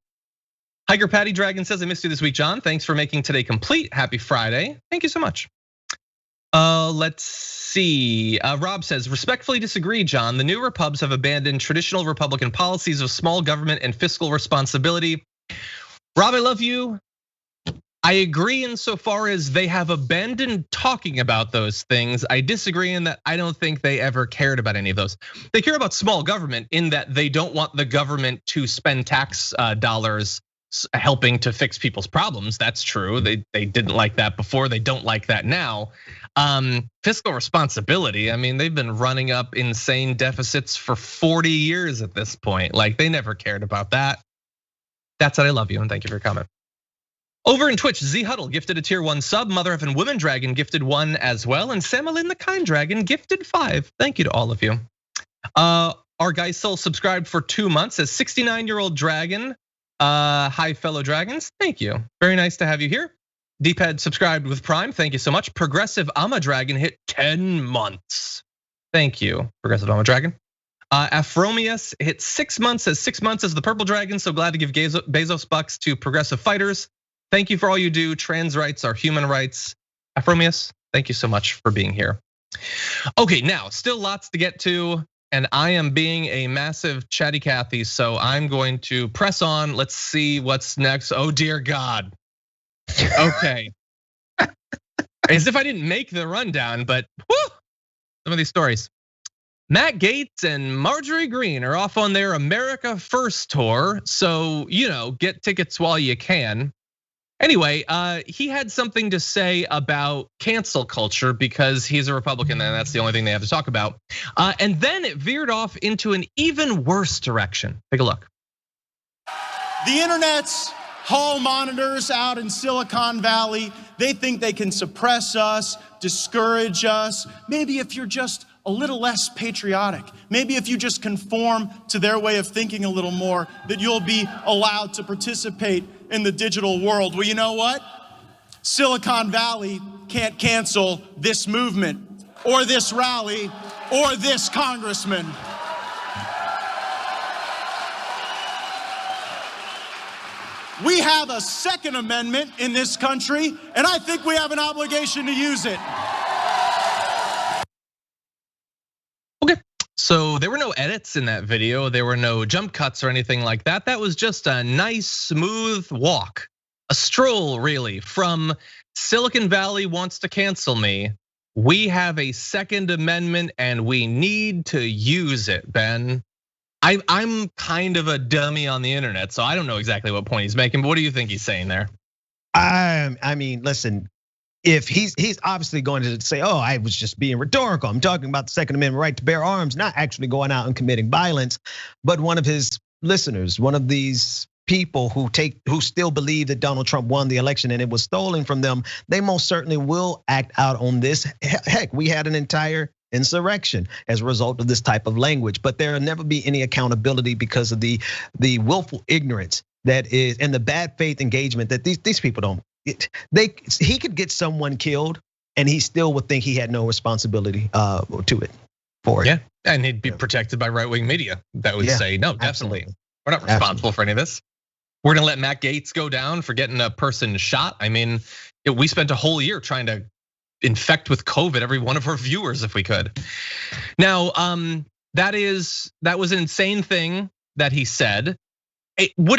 Hiker Patty Dragon says, I missed you this week, John. Thanks for making today complete. Happy Friday. Thank you so much. Let's see. Rob says, respectfully disagree, John. The new Repubs have abandoned traditional Republican policies of small government and fiscal responsibility. Rob, I love you. I agree insofar as they have abandoned talking about those things. I disagree in that I don't think they ever cared about any of those. They care about small government in that they don't want the government to spend tax dollars helping to fix people's problems. That's true. They didn't like that before. They don't like that now. Fiscal responsibility. I mean, they've been running up insane deficits for 40 years at this point. Like they never cared about that. That's it. I love you and thank you for your comment. Over in Twitch, Z Huddle gifted a tier 1 sub. Mother Effin' Women Dragon gifted 1 as well. And Samalin the Kind Dragon gifted 5. Thank you to all of you. Our Geisel subscribed for 2 months as 69-year-old dragon. Hi, fellow dragons. Thank you. Very nice to have you here. D-Pad subscribed with Prime. Thank you so much. Progressive Ama Dragon hit 10 months. Thank you, Progressive Ama Dragon. Afromius hit 6 months as the Purple Dragon. So glad to give Bezos bucks to progressive fighters. Thank you for all you do. Trans rights are human rights. Afromius, thank you so much for being here. Okay, now still lots to get to. And I am being a massive chatty Cathy, so I'm going to press on. Let's see what's next. Oh dear God. Okay. As if I didn't make the rundown, but whoo, some of these stories. Matt Gaetz and Marjorie Greene are off on their America First tour, so get tickets while you can. Anyway, he had something to say about cancel culture because he's a Republican and that's the only thing they have to talk about. And then it veered off into an even worse direction. Take a look. The internet's hall monitors out in Silicon Valley, they think they can suppress us, discourage us. Maybe if you're just a little less patriotic, maybe if you just conform to their way of thinking a little more, that you'll be allowed to participate in the digital world. Well, you know what? Silicon Valley can't cancel this movement or this rally or this congressman. We have a Second Amendment in this country, and I think we have an obligation to use it. Okay, so there were no edits in that video. There were no jump cuts or anything like that. That was just a nice, smooth walk, a stroll really, from Silicon Valley wants to cancel me. We have a Second Amendment and we need to use it, Ben. I'm kind of a dummy on the internet, so I don't know exactly what point he's making, but what do you think he's saying there? I mean, listen, if he's obviously going to say, oh, I was just being rhetorical. I'm talking about the Second Amendment right to bear arms, not actually going out and committing violence. But one of his listeners, one of these people who still believe that Donald Trump won the election and it was stolen from them, they most certainly will act out on this. Heck, we had an entire insurrection as a result of this type of language, but there will never be any accountability because of the willful ignorance that is and the bad faith engagement that these people don't. He could get someone killed and he still would think he had no responsibility to it for it. Yeah, and he'd be protected by right-wing media that would say, no, definitely, absolutely. We're not responsible for any of this. We're gonna let Matt Gaetz go down for getting a person shot. I mean, we spent a whole year trying to infect with COVID every one of our viewers if we could. Now, that was an insane thing that he said. It would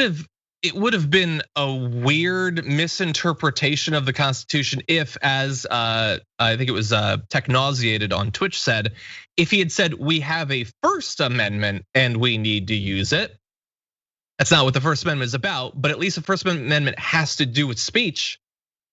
have been a weird misinterpretation of the Constitution if, as I think it was Tech Nauseated on Twitch said, if he had said we have a First Amendment and we need to use it. That's not what the First Amendment is about, but at least the First Amendment has to do with speech.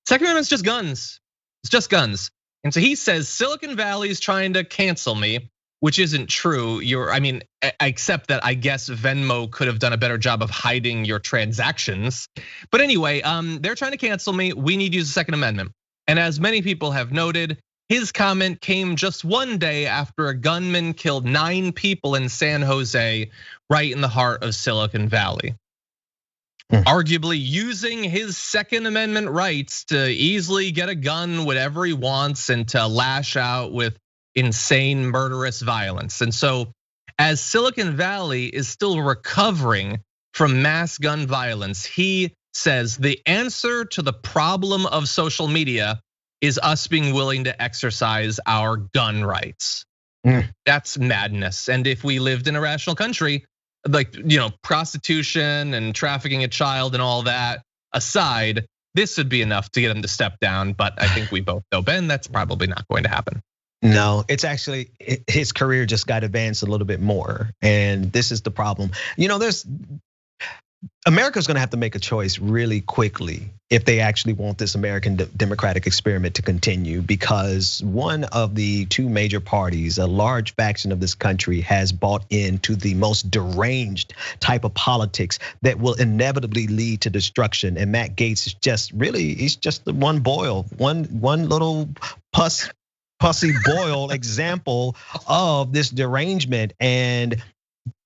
Second Amendment's just guns. It's just guns. And so he says Silicon Valley's trying to cancel me, which isn't true. I mean, I accept that I guess Venmo could have done a better job of hiding your transactions. But anyway, they're trying to cancel me. We need to use the Second Amendment. And as many people have noted, his comment came just one day after a gunman killed 9 people in San Jose, right in the heart of Silicon Valley. Arguably using his Second Amendment rights to easily get a gun whenever he wants and to lash out with insane murderous violence. And so as Silicon Valley is still recovering from mass gun violence, he says the answer to the problem of social media is us being willing to exercise our gun rights. That's madness. And if we lived in a rational country, like, prostitution and trafficking a child and all that aside, this would be enough to get him to step down. But I think we both know, Ben, that's probably not going to happen. No, it's actually, his career just got advanced a little bit more. And this is the problem. America's gonna have to make a choice really quickly if they actually want this American democratic experiment to continue, because one of the 2 major parties, a large faction of this country, has bought into the most deranged type of politics that will inevitably lead to destruction. And Matt Gaetz is he's just the one little pussy boil example of this derangement. And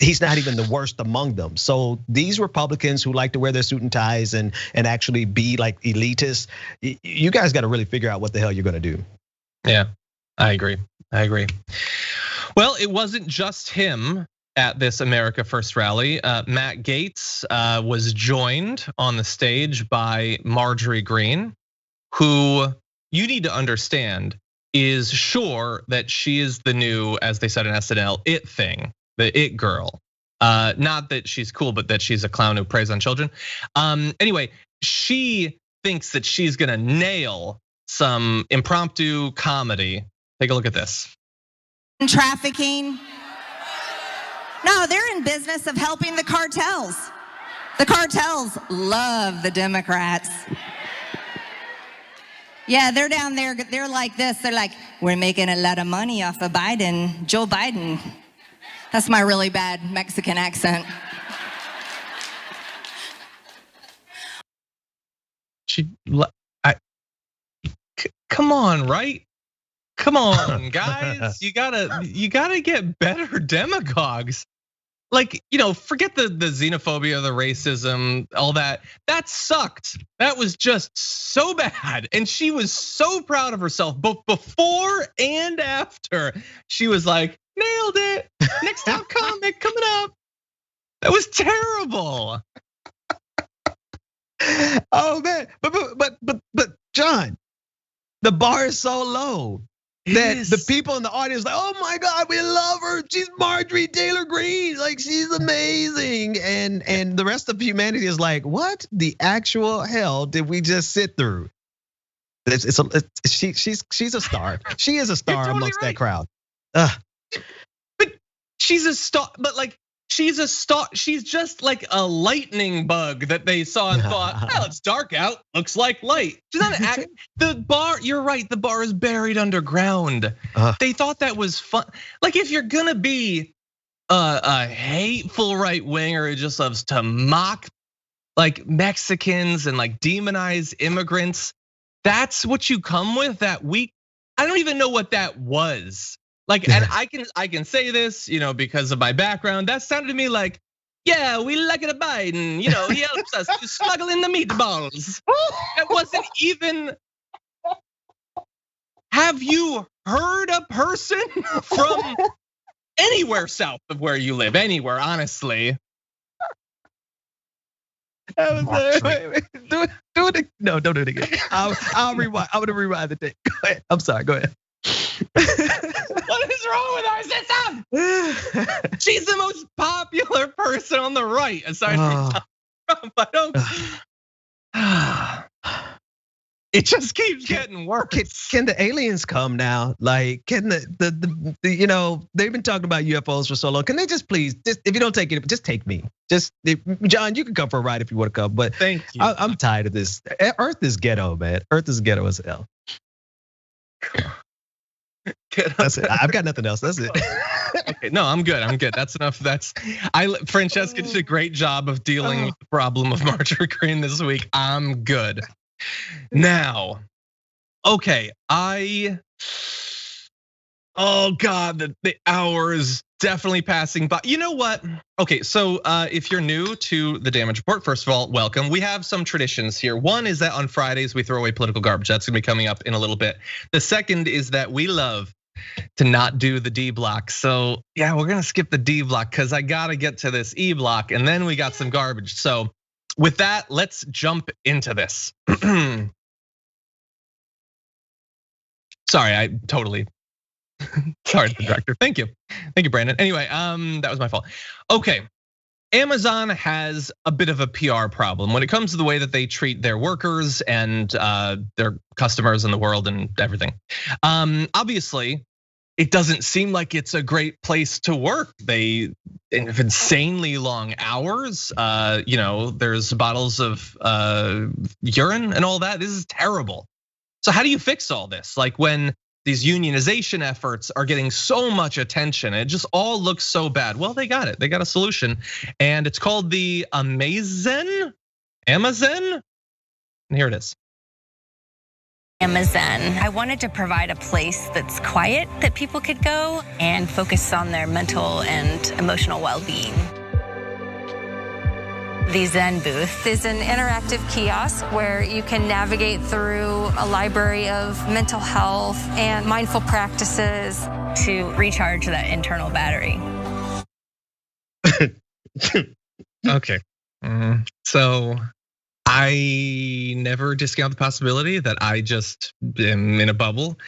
he's not even the worst among them. So these Republicans who like to wear their suit and ties and actually be like elitists, you guys got to really figure out what the hell you're gonna do. Yeah, I agree. Well, it wasn't just him at this America First rally. Matt Gaetz was joined on the stage by Marjorie Greene, who you need to understand is sure that she is the new, as they said in SNL, it thing. The it girl, not that she's cool, but that she's a clown who preys on children. Anyway, she thinks that she's gonna nail some impromptu comedy. Take a look at this. Trafficking. No, they're in business of helping the cartels. The cartels love the Democrats. Yeah, they're down there, they're like this. They're like, we're making a lot of money off of Biden, Joe Biden. That's my really bad Mexican accent. Come on, right? Come on, guys. You gotta get better demagogues. Like, forget the xenophobia, the racism, all that. That sucked. That was just so bad. And she was so proud of herself, both before and after. She was like, nailed it. Next top comic coming up. That was terrible. Oh man, but John, the bar is so low that the people in the audience like, oh my God, we love her. She's Marjorie Taylor Greene, like she's amazing. And the rest of humanity is like, what the actual hell did we just sit through? She's a star. She is a star totally amongst that crowd. But she's a star, but like she's a star. She's just like a lightning bug that they saw and thought, well, it's dark out, looks like light. She's not an act. The bar, you're right, the bar is buried underground. They thought that was fun. Like if you're gonna be a hateful right winger who just loves to mock like Mexicans and like demonize immigrants, that's what you come with that week. I don't even know what that was. Like, and I can say this, because of my background. That sounded to me like, yeah, we like it a Biden. He helps us to smuggle in the meatballs. That wasn't even. Have you heard a person from anywhere south of where you live? Anywhere, honestly. Wait. Do it. No, don't do it again. I'll rewind. I'm gonna rewind the tape. Go ahead. I'm sorry. Go ahead. What is wrong with our system? She's the most popular person on the right, aside from Trump. It just keeps getting worse. Can the aliens come now? Like, can the they've been talking about UFOs for so long. Can they just please, if you don't take it, just take me. John, you can come for a ride if you want to come. But thank you. I'm tired of this. Earth is ghetto, man. Earth is ghetto as hell. That's it. I've got nothing else. That's it. Okay, no, I'm good. That's enough. Francesca did a great job of dealing with the problem of Marjorie Greene this week. I'm good. Now, Okay, oh God, the hour is definitely passing by. You know what? Okay, so if you're new to the Damage Report, first of all, welcome. We have some traditions here. One is that on Fridays we throw away political garbage. That's gonna be coming up in a little bit. The second is that we love to not do the D block. So yeah, we're gonna skip the D block because I gotta get to this E block, and then we got some garbage. So with that, let's jump into this. Sorry, I totally. Sorry, director. Thank you, Brandon. Anyway, that was my fault. Okay, Amazon has a bit of a PR problem when it comes to the way that they treat their workers and their customers in the world and everything. Obviously, it doesn't seem like it's a great place to work. They have insanely long hours. There's bottles of urine and all that. This is terrible. So how do you fix all this? Like when these unionization efforts are getting so much attention, it just all looks so bad. Well, they got it. They got a solution, and it's called the Amazon. And here it is. Amazon. I wanted to provide a place that's quiet that people could go and focus on their mental and emotional well-being. The Zen booth is an interactive kiosk where you can navigate through a library of mental health and mindful practices to recharge that internal battery. Okay, so I never discount the possibility that I just am in a bubble.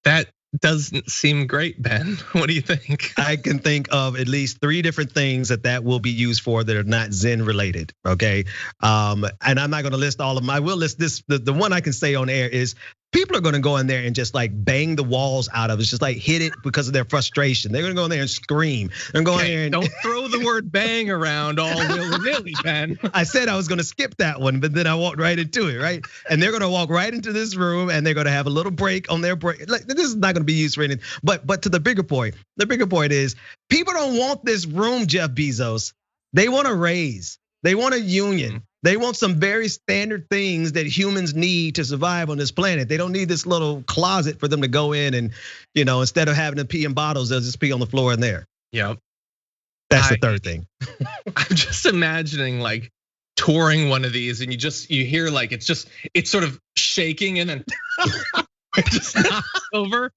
That doesn't seem great, Ben. What do you think? I can think of at least 3 different things that will be used for that are not Zen related, okay? And I'm not gonna list all of them. I will list this, the one I can say on air is people are gonna go in there and just like bang the walls out of it, just like hit it because of their frustration. They're gonna go in there and scream. They're gonna go in there and don't throw the word bang around all willy-nilly, Ben. I said I was gonna skip that one, but then I walked right into it, right? And they're gonna walk right into this room and they're gonna have a little break on their break. Like, this is not gonna be used for anything. But to the bigger point is people don't want this room, Jeff Bezos. They want a raise. They want a union. They want some very standard things that humans need to survive on this planet. They don't need this little closet for them to go in and, instead of having to pee in bottles, they'll just pee on the floor in there. Yep. That's the third thing. I'm just imagining like touring one of these and you hear like it's sort of shaking and then it just knocks over.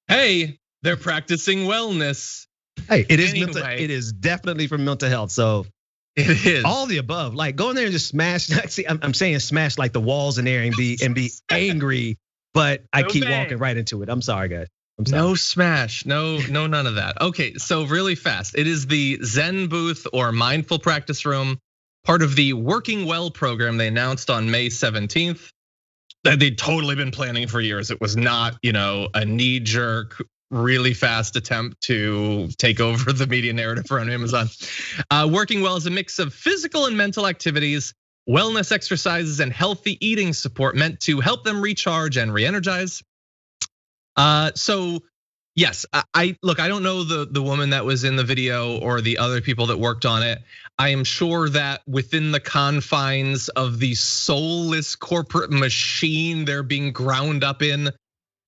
Hey, they're practicing wellness. Hey, it is mental, it is definitely for mental health. So it is all the above. Like go in there and just smash. See, I'm saying smash like the walls in there and be angry, but I keep walking right into it. I'm sorry, guys. I'm sorry. No smash, no none of that. Okay, so really fast. It is the Zen booth or mindful practice room, part of the Working Well program they announced on May 17th. That they'd totally been planning for years. It was not, a knee-jerk, really fast attempt to take over the media narrative around Amazon. Working Well is a mix of physical and mental activities, wellness exercises, and healthy eating support meant to help them recharge and re-energize. So yes, I don't know the woman that was in the video or the other people that worked on it. I am sure that within the confines of the soulless corporate machine they're being ground up in,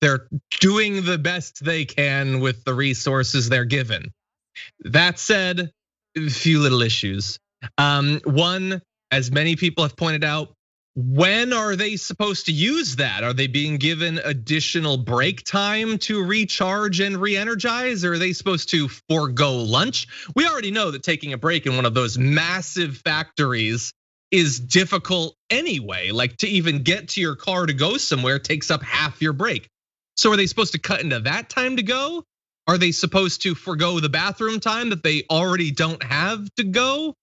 they're doing the best they can with the resources they're given. That said, a few little issues. One, as many people have pointed out, when are they supposed to use that? Are they being given additional break time to recharge and re-energize? Or are they supposed to forego lunch? We already know that taking a break in one of those massive factories is difficult anyway. Like to even get to your car to go somewhere takes up half your break. So are they supposed to cut into that time to go? Are they supposed to forego the bathroom time that they already don't have to go?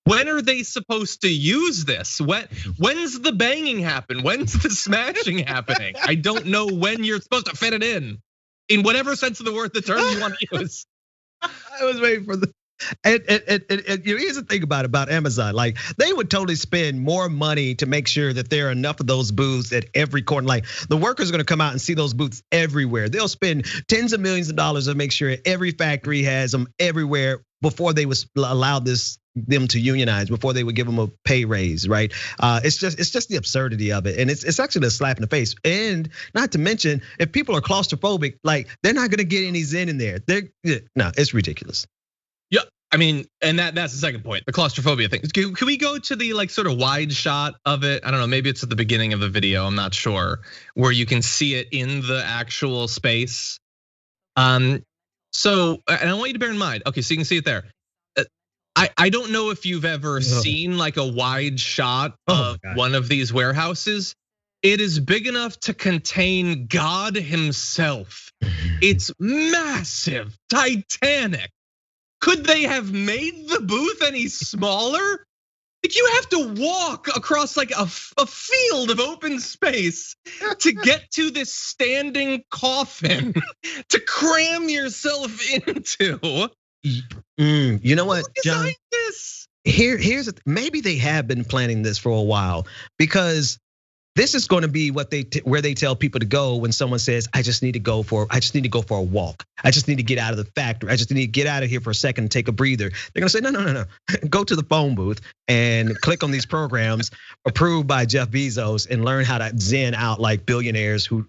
When are they supposed to use this? When's the banging happen? When's the smashing happening? I don't know when you're supposed to fit it in whatever sense of the word the term you want to use. I was waiting for and here's the thing about Amazon. Like they would totally spend more money to make sure that there are enough of those booths at every corner. Like the workers are gonna come out and see those booths everywhere. They'll spend tens of millions of dollars to make sure every factory has them everywhere before they would allow this them to unionize, before they would give them a pay raise, right? It's just the absurdity of it, and it's actually a slap in the face. And not to mention, if people are claustrophobic, like they're not gonna get any zen in there. No, it's ridiculous. Yeah, I mean, and that's the second point, the claustrophobia thing. Can we go to the like sort of wide shot of it? I don't know, maybe it's at the beginning of the video, I'm not sure, where you can see it in the actual space. So, and I want you to bear in mind, okay, so you can see it there. I don't know if you've ever seen like a wide shot of one of these warehouses. It is big enough to contain God himself. It's massive, titanic. Could they have made the booth any smaller? Like you have to walk across like a field of open space to get to this standing coffin to cram yourself into. You know what, John? This? Here's maybe they have been planning this for a while, because this is going to be where they tell people to go when someone says, I just need to go for a walk. I just need to get out of the factory. I just need to get out of here for a second and take a breather. They're gonna say, no. Go to the phone booth and click on these programs approved by Jeff Bezos and learn how to zen out like billionaires who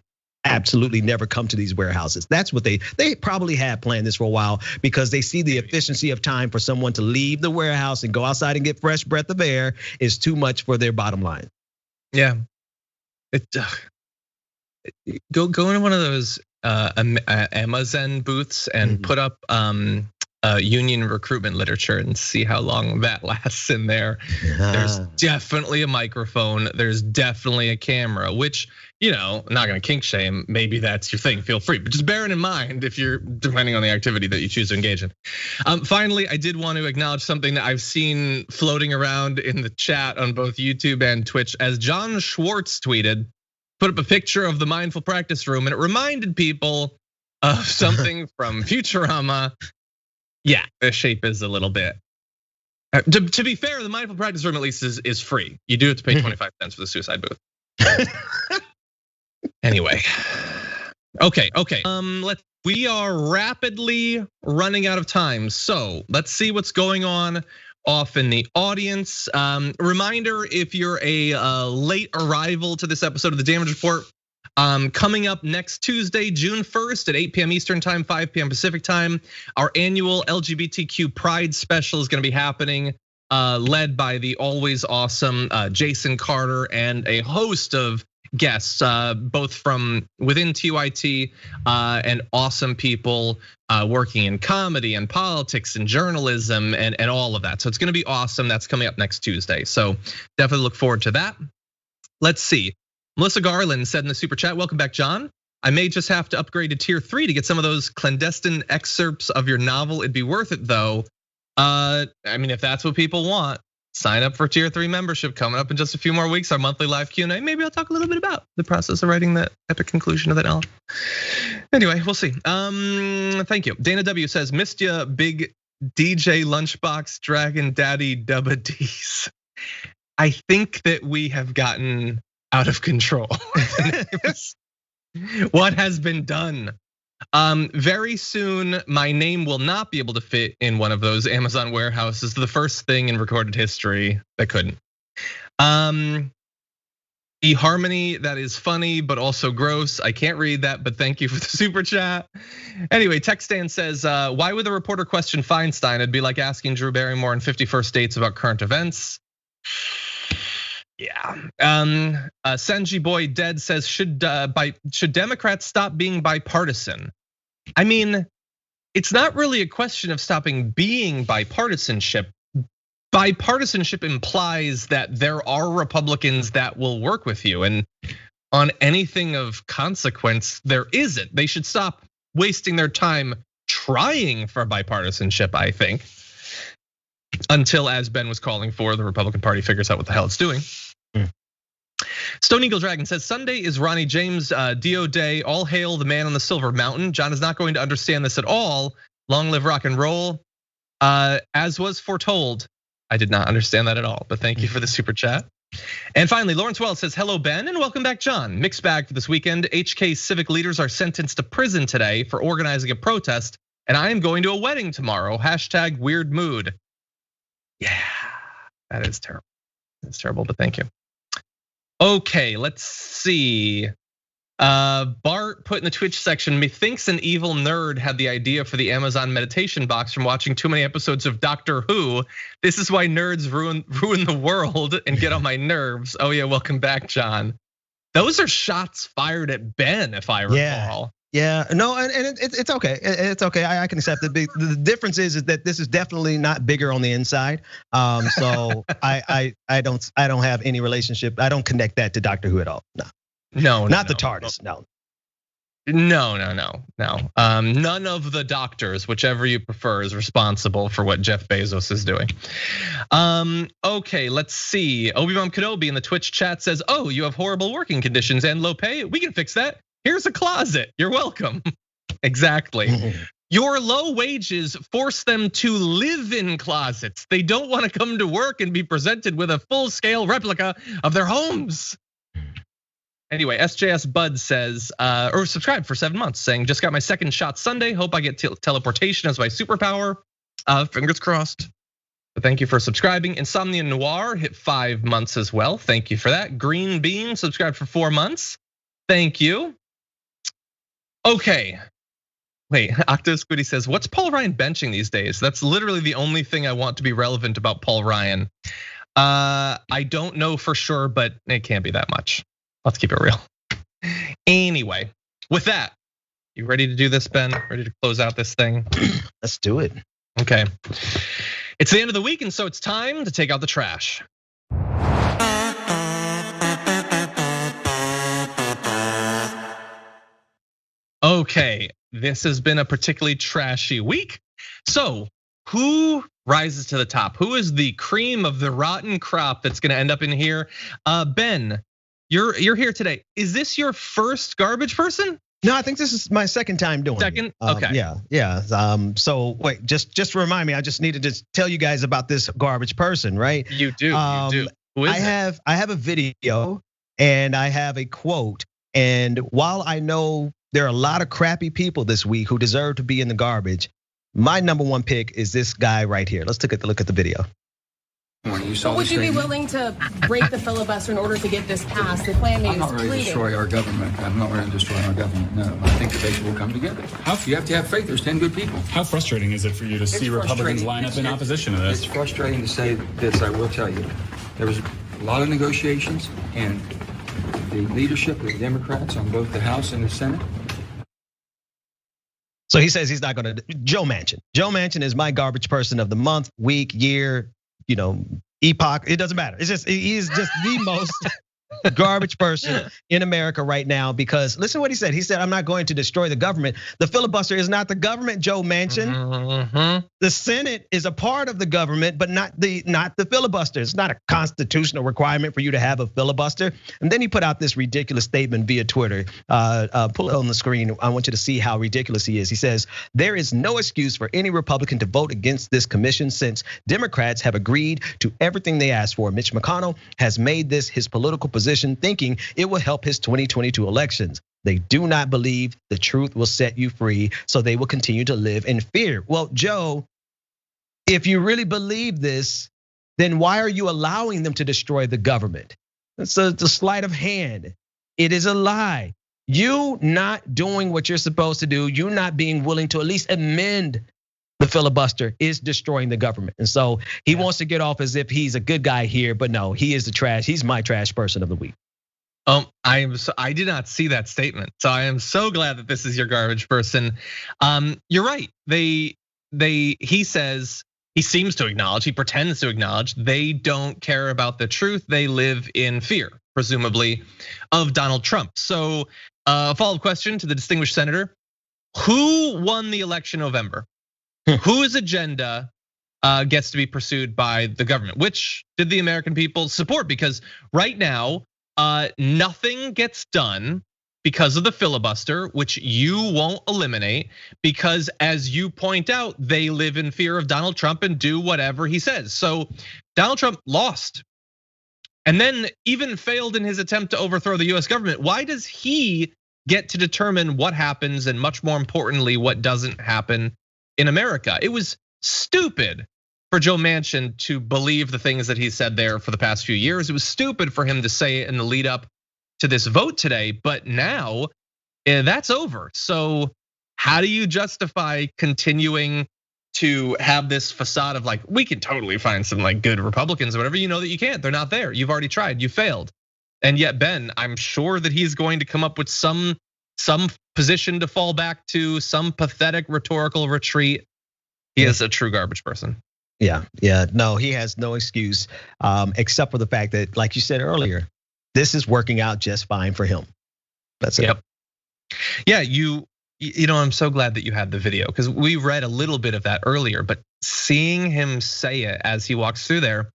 absolutely never come to these warehouses. That's what they probably have planned this for a while, because they see the efficiency of time for someone to leave the warehouse and go outside and get fresh breath of air is too much for their bottom line. Yeah. Go into one of those Amazon booths and put up union recruitment literature and see how long that lasts in there. There's definitely a microphone. There's definitely a camera, which, I'm not gonna kink shame. Maybe that's your thing, feel free. But just bear it in mind if you're, depending on the activity that you choose to engage in. Finally, I did want to acknowledge something that I've seen floating around in the chat on both YouTube and Twitch. As John Schwartz tweeted, put up a picture of the mindful practice room, and it reminded people of something from Futurama. Yeah, the shape is a little bit. To be fair, the mindful practice room at least is free. You do have to pay 25 cents for the suicide booth. Anyway, okay. We are rapidly running out of time, so let's see what's going on off in the audience. Reminder: if you're a late arrival to this episode of the Damage Report, coming up next Tuesday, June 1st at 8 p.m. Eastern time, 5 p.m. Pacific time, our annual LGBTQ Pride special is going to be happening, led by the always awesome Jason Carter and a host of guests, both from within TYT and awesome people working in comedy and politics and journalism and all of that. So it's going to be awesome. That's coming up next Tuesday. So definitely look forward to that. Let's see. Melissa Garland said in the super chat, welcome back, John. I may just have to upgrade to tier 3 to get some of those clandestine excerpts of your novel. It'd be worth it though. I mean, if that's what people want, sign up for tier 3 membership coming up in just a few more weeks, our monthly live Q&A. Maybe I'll talk a little bit about the process of writing that epic conclusion of that novel. Anyway, we'll see. Thank you. Dana W says, missed ya, big DJ Lunchbox Dragon Daddy Dubba D's. I think that we have gotten out of control. What has been done? Very soon, my name will not be able to fit in one of those Amazon warehouses. The first thing in recorded history that couldn't. eHarmony, that is funny, but also gross. I can't read that, but thank you for the super chat. Anyway, TechStan says, why would the reporter question Feinstein? It'd be like asking Drew Barrymore on 51st Dates about current events. Yeah. Senji Boy Dead says, should Democrats stop being bipartisan? I mean, it's not really a question of stopping being bipartisanship. Bipartisanship implies that there are Republicans that will work with you, and on anything of consequence, there isn't. They should stop wasting their time trying for bipartisanship, I think, until, as Ben was calling for, the Republican Party figures out what the hell it's doing. Stone Eagle Dragon says, Sunday is Ronnie James Dio Day. All hail the man on the silver mountain. John is not going to understand this at all. Long live rock and roll. As was foretold, I did not understand that at all, but thank you for the super chat. And finally, Lawrence Wells says, hello, Ben, and welcome back, John. Mixed bag for this weekend. HK civic leaders are sentenced to prison today for organizing a protest, and I am going to a wedding tomorrow. # weird mood. Yeah, that is terrible. It's terrible, but thank you. Okay, let's see. Bart put in the Twitch section, methinks an evil nerd had the idea for the Amazon meditation box from watching too many episodes of Doctor Who. This is why nerds ruin the world and get on my nerves. Oh yeah, welcome back, John. Those are shots fired at Ben, if I recall. Yeah, no, and it's okay. It's okay. I can accept it. The difference is that this is definitely not bigger on the inside. So I don't have any relationship. I don't connect that to Doctor Who at all. No, not the TARDIS. No. None of the doctors, whichever you prefer, is responsible for what Jeff Bezos is doing. Okay, let's see. Obi-Wan Kenobi in the Twitch chat says, "Oh, you have horrible working conditions and low pay. We can fix that. Here's a closet. You're welcome." Exactly. Your low wages force them to live in closets. They don't want to come to work and be presented with a full-scale replica of their homes. Anyway, SJS Bud says, or subscribe for 7 months, saying, just got my second shot Sunday. Hope I get teleportation as my superpower. Fingers crossed. But thank you for subscribing. Insomnia Noir hit 5 months as well. Thank you for that. Green Beam subscribed for 4 months. Thank you. Okay. Wait, Octo Squiddy says, what's Paul Ryan benching these days? That's literally the only thing I want to be relevant about Paul Ryan. I don't know for sure, but it can't be that much. Let's keep it real. Anyway, with that, you ready to do this, Ben? Ready to close out this thing? Let's do it. Okay. It's the end of the week, and so it's time to take out the trash. Okay, this has been a particularly trashy week. So, who rises to the top? Who is the cream of the rotten crop that's gonna end up in here? Ben, you're here today. Is this your first garbage person? No, I think this is my second time doing it. Second? Okay. Yeah. So wait, just remind me. I just needed to tell you guys about this garbage person, right? You do. Who is it? I have a video and I have a quote. And while I know there are a lot of crappy people this week who deserve to be in the garbage, my number one pick is this guy right here. Let's take a look at the video. Would you be willing to break the filibuster in order to get this passed? The plan is I'm not ready to destroy our government. I'm not ready to destroy our government. No, I think the nation will come together. You have to have faith. There's 10 good people. How frustrating is it for you to see Republicans line up in opposition to this? It's frustrating to say this, I will tell you. There was a lot of negotiations, and the leadership of the Democrats on both the House and the Senate. So he says he's not gonna, Joe Manchin. Joe Manchin is my garbage person of the month, week, year, epoch, it doesn't matter. It's just, he's just the most garbage person in America right now, because listen to what he said. He said, I'm not going to destroy the government. The filibuster is not the government, Joe Manchin. Mm-hmm. The Senate is a part of the government, but not the filibuster. It's not a constitutional requirement for you to have a filibuster. And then he put out this ridiculous statement via Twitter. Pull it on the screen. I want you to see how ridiculous he is. He says, there is no excuse for any Republican to vote against this commission since Democrats have agreed to everything they asked for. Mitch McConnell has made this his political position, thinking it will help his 2022 elections. They do not believe the truth will set you free, so they will continue to live in fear. Well, Joe, if you really believe this, then why are you allowing them to destroy the government? It's a sleight of hand. It is a lie. You not doing what you're supposed to do, you not being willing to at least amend the filibuster is destroying the government. And so he wants to get off as if he's a good guy here, but no, he is the trash. He's my trash person of the week. I did not see that statement. So I am so glad that this is your garbage person. You're right. He says, he seems to acknowledge, he pretends to acknowledge they don't care about the truth. They live in fear, presumably, of Donald Trump. So a follow-up question to the distinguished senator: who won the election in November? Whose agenda gets to be pursued by the government? Which did the American people support? Because right now, nothing gets done because of the filibuster, which you won't eliminate, because as you point out, they live in fear of Donald Trump and do whatever he says. So Donald Trump lost and then even failed in his attempt to overthrow the US government. Why does he get to determine what happens and, much more importantly, what doesn't happen in America? It was stupid for Joe Manchin to believe the things that he said there for the past few years. It was stupid for him to say it in the lead up to this vote today, but now that's over. So how do you justify continuing to have this facade of like, we can totally find some like good Republicans or whatever? You know that you can't, they're not there. You've already tried, you failed. And yet, Ben, I'm sure that he's going to come up with some position to fall back to, some pathetic rhetorical retreat. He is a true garbage person. Yeah, no, he has no excuse except for the fact that, like you said earlier, this is working out just fine for him. That's it. Yep. Yeah, you know, I'm so glad that you had the video because we read a little bit of that earlier, but seeing him say it as he walks through there,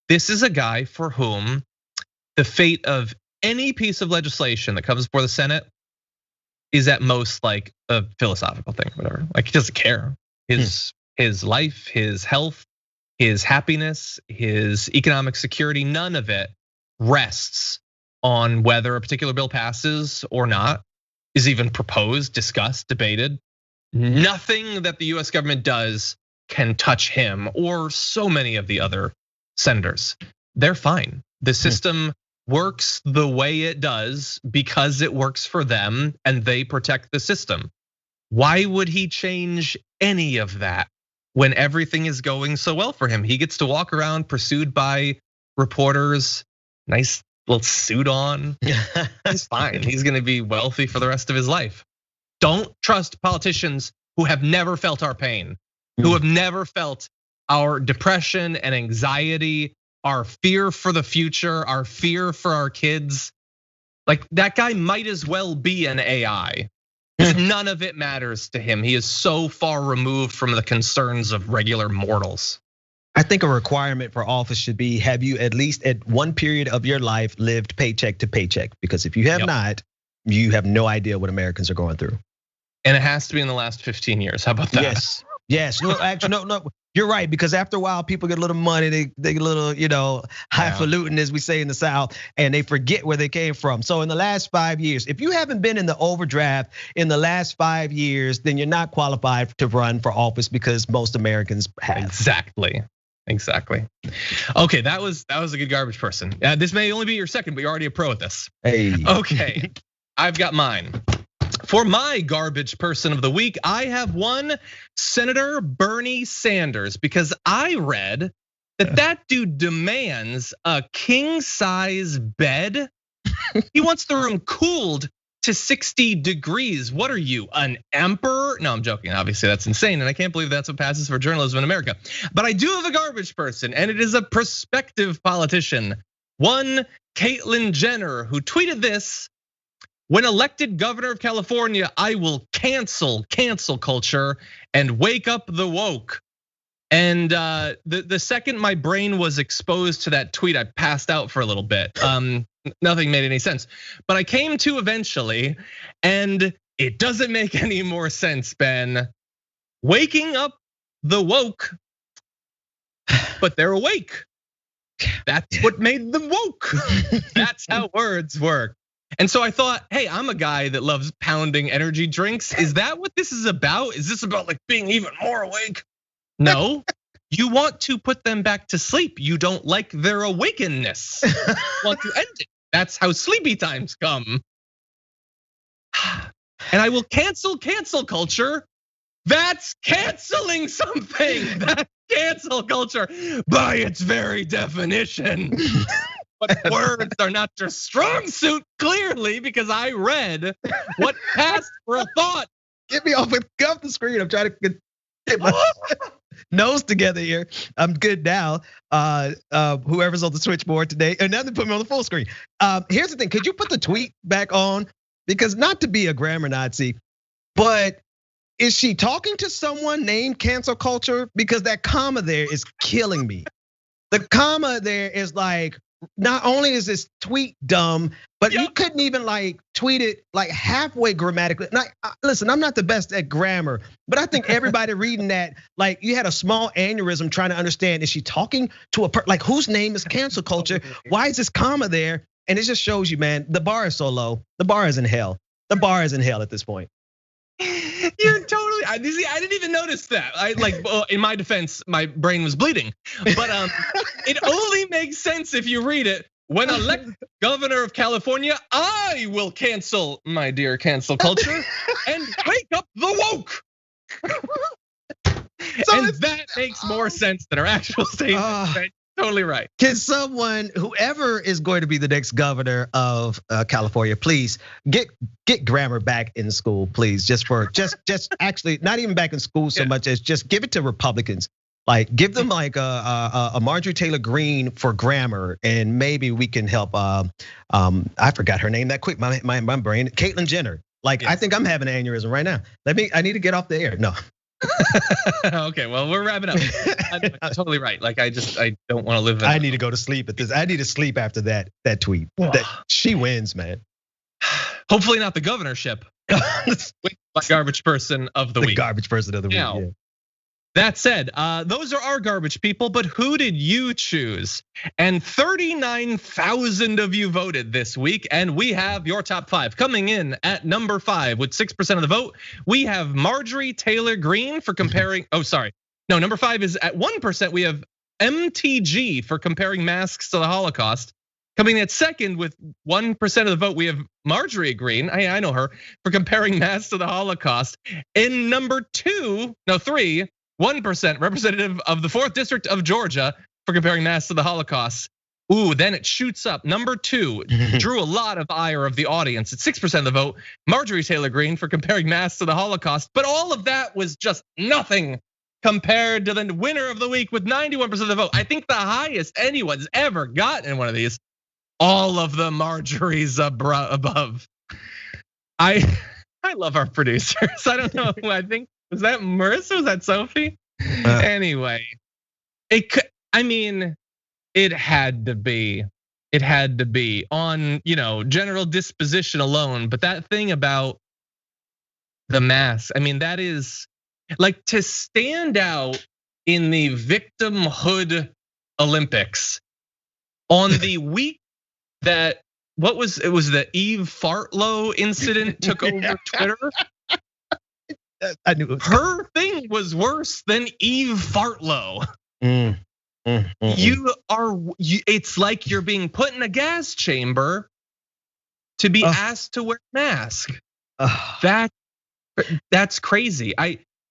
this is a guy for whom the fate of any piece of legislation that comes before the Senate is at most like a philosophical thing, whatever. Like he doesn't care. His life, his health, his happiness, his economic security, none of it rests on whether a particular bill passes or not, is even proposed, discussed, debated. Nothing that the US government does can touch him or so many of the other senators. They're fine. The system works the way it does because it works for them and they protect the system. Why would he change any of that when everything is going so well for him? He gets to walk around pursued by reporters, nice little suit on. He's fine. He's gonna be wealthy for the rest of his life. Don't trust politicians who have never felt our pain, who have never felt our depression and anxiety, our fear for the future, our fear for our kids. Like that guy might as well be an AI. None of it matters to him. He is so far removed from the concerns of regular mortals. I think a requirement for office should be, have you at least at one period of your life lived paycheck to paycheck? Because if you have not, you have no idea what Americans are going through. And it has to be in the last 15 years. How about that? Yes. No, actually, no. You're right, because after a while, people get a little money, they get a little, highfalutin, as we say in the South, and they forget where they came from. So in the last 5 years, if you haven't been in the overdraft in the last 5 years, then you're not qualified to run for office because most Americans have. Exactly. Okay, that was a good garbage person. This may only be your second, but you're already a pro at this. Hey. Okay, I've got mine. For my garbage person of the week, I have one Senator Bernie Sanders, because I read that dude demands a king size bed. He wants the room cooled to 60 degrees. What are you, an emperor? No, I'm joking. Obviously, that's insane. And I can't believe that's what passes for journalism in America. But I do have a garbage person, and it is a prospective politician. One Caitlyn Jenner, who tweeted this: when elected governor of California, I will cancel culture and wake up the woke. And the second my brain was exposed to that tweet, I passed out for a little bit. Nothing made any sense. But I came to eventually, and it doesn't make any more sense, Ben. Waking up the woke, but they're awake. That's what made them woke. That's how words work. And so I thought, hey, I'm a guy that loves pounding energy drinks. Is that what this is about? Is this about like being even more awake? No, you want to put them back to sleep. You don't like their awakenness. You want to end it. That's how sleepy times come. And I will cancel culture. That's canceling something. That's cancel culture by its very definition. But words are not your strong suit, clearly, because I read what passed for a thought. Get me off the screen. I'm trying to get my nose together here. I'm good now. Whoever's on the switchboard today, and now they put me on the full screen. Here's the thing: could you put the tweet back on? Because not to be a grammar Nazi, but is she talking to someone named cancel culture? Because that comma there is killing me. The comma there is like, not only is this tweet dumb, but you couldn't even like tweet it like halfway grammatically. Now, listen, I'm not the best at grammar, but I think everybody reading that, like you had a small aneurysm trying to understand, is she talking to like whose name is cancel culture? Why is this comma there? And it just shows you, man, the bar is so low. The bar is in hell. The bar is in hell at this point. You're totally. I didn't even notice that. In my defense, my brain was bleeding. But it only makes sense if you read it. When elected governor of California, I will cancel, my dear cancel culture, and wake up the woke. And that makes more sense than our actual statement. Totally right. Can someone, whoever is going to be the next governor of California, please get grammar back in school, please. Just actually not even back in school so much as just give it to Republicans. Like give them like a Marjorie Taylor Greene for grammar, and maybe we can help. I forgot her name that quick. My brain. Caitlyn Jenner. I think I'm having an aneurysm right now. I need to get off the air. No. Okay, well, we're wrapping up. You're totally right. I don't want to live. I need to go to sleep at this. I need to sleep after that tweet. That she wins, man. Hopefully not the governorship. Garbage person of the week. Garbage person of the week. Now, that said, those are our garbage people, but who did you choose? And 39,000 of you voted this week, and we have your top 5. Coming in at number 5 with 6% of the vote, we have Marjorie Taylor Greene for comparing, number 5 is at 1%, we have MTG for comparing masks to the Holocaust. Coming in at second with 1% of the vote, we have Marjorie Greene, I know her, for comparing masks to the Holocaust. In number 3, 1% representative of the 4th district of Georgia for comparing masks to the Holocaust. Ooh, then it shoots up. Number 2 drew a lot of ire of the audience at 6% of the vote. Marjorie Taylor Greene for comparing masks to the Holocaust. But all of that was just nothing compared to the winner of the week with 91% of the vote. I think the highest anyone's ever gotten in one of these. All of the Marjories above. I love our producers. I don't know who I think. Was that Marissa? Was that Sophie? Anyway, it had to be. It had to be on, general disposition alone. But that thing about the mask, that is like to stand out in the victimhood Olympics on the week that it was the Eve Fartlow incident took over Twitter. I knew her thing was worse than Eve Fartlow. It's like you're being put in a gas chamber to be asked to wear a mask. That's crazy.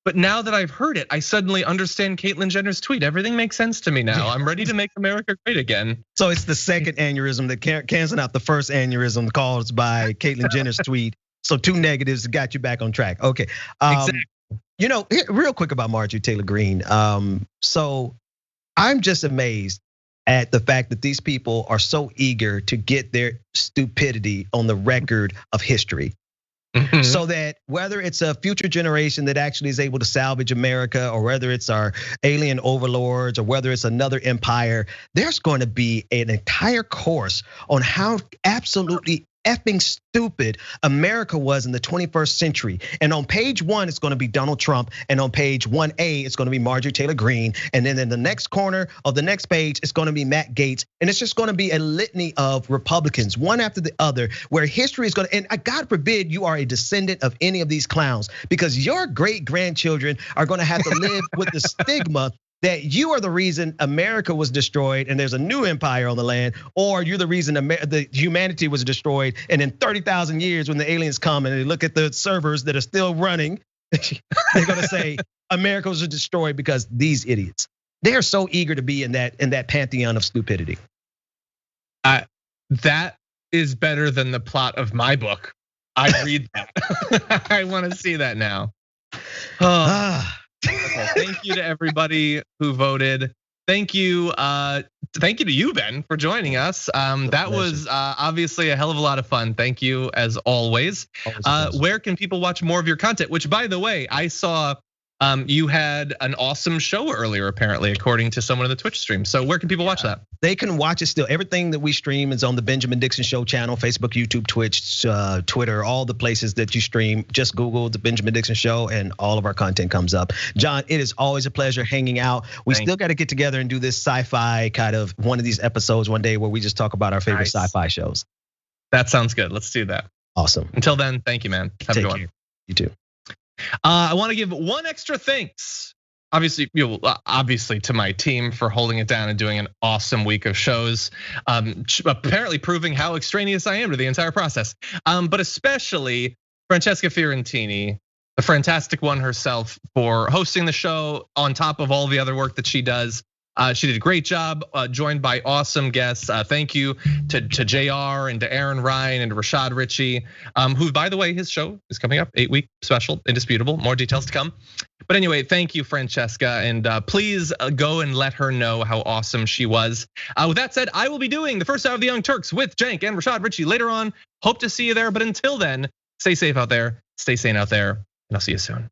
But now that I've heard it, I suddenly understand Caitlyn Jenner's tweet. Everything makes sense to me now. I'm ready to make America great again. So it's the second aneurysm that canceled out the first aneurysm caused by Caitlyn Jenner's tweet. So 2 negatives got you back on track. Okay. Exactly. Real quick about Marjorie Taylor Greene. So I'm just amazed at the fact that these people are so eager to get their stupidity on the record of history. So that whether it's a future generation that actually is able to salvage America, or whether it's our alien overlords, or whether it's another empire, there's going to be an entire course on how absolutely effing stupid America was in the 21st century. And on page 1, it's gonna be Donald Trump. And on page 1A, it's gonna be Marjorie Taylor Greene. And then in the next corner of the next page, it's gonna be Matt Gaetz. And it's just gonna be a litany of Republicans, one after the other, where history is gonna, and God forbid you are a descendant of any of these clowns, because your great grandchildren are gonna have to live with the stigma that you are the reason America was destroyed and there's a new empire on the land, or you're the reason the humanity was destroyed. And in 30,000 years, when the aliens come and they look at the servers that are still running, they're gonna say America was destroyed because these idiots. They are so eager to be in that pantheon of stupidity. That is better than the plot of my book. I read that. I want to see that now. Okay, thank you to everybody who voted. Thank you to you, Ben, for joining us. That was obviously a hell of a lot of fun. Thank you as always. Where can people watch more of your content? Which, by the way, I saw you had an awesome show earlier, apparently, according to someone in the Twitch stream. So where can people watch that? They can watch it still. Everything that we stream is on the Benjamin Dixon Show channel, Facebook, YouTube, Twitch, Twitter, all the places that you stream. Just Google the Benjamin Dixon Show and all of our content comes up. John, it is always a pleasure hanging out. We still got to get together and do this sci-fi kind of one of these episodes one day where we just talk about our favorite sci-fi shows. That sounds good. Let's do that. Awesome. Until then, thank you, man. Have a good one. You too. I want to give one extra thanks. Obviously to my team for holding it down and doing an awesome week of shows. Apparently proving how extraneous I am to the entire process. But especially Francesca Fiorentini, the fantastic one herself, for hosting the show on top of all the other work that she does. She did a great job, joined by awesome guests. Thank you to JR and to Aaron Ryan and to Rashad Ritchie, who, by the way, his show is coming up, 8-week special, indisputable, more details to come. But anyway, thank you, Francesca, and please go and let her know how awesome she was. With that said, I will be doing the first hour of the Young Turks with Cenk and Rashad Ritchie later on. Hope to see you there, but until then, stay safe out there, stay sane out there, and I'll see you soon.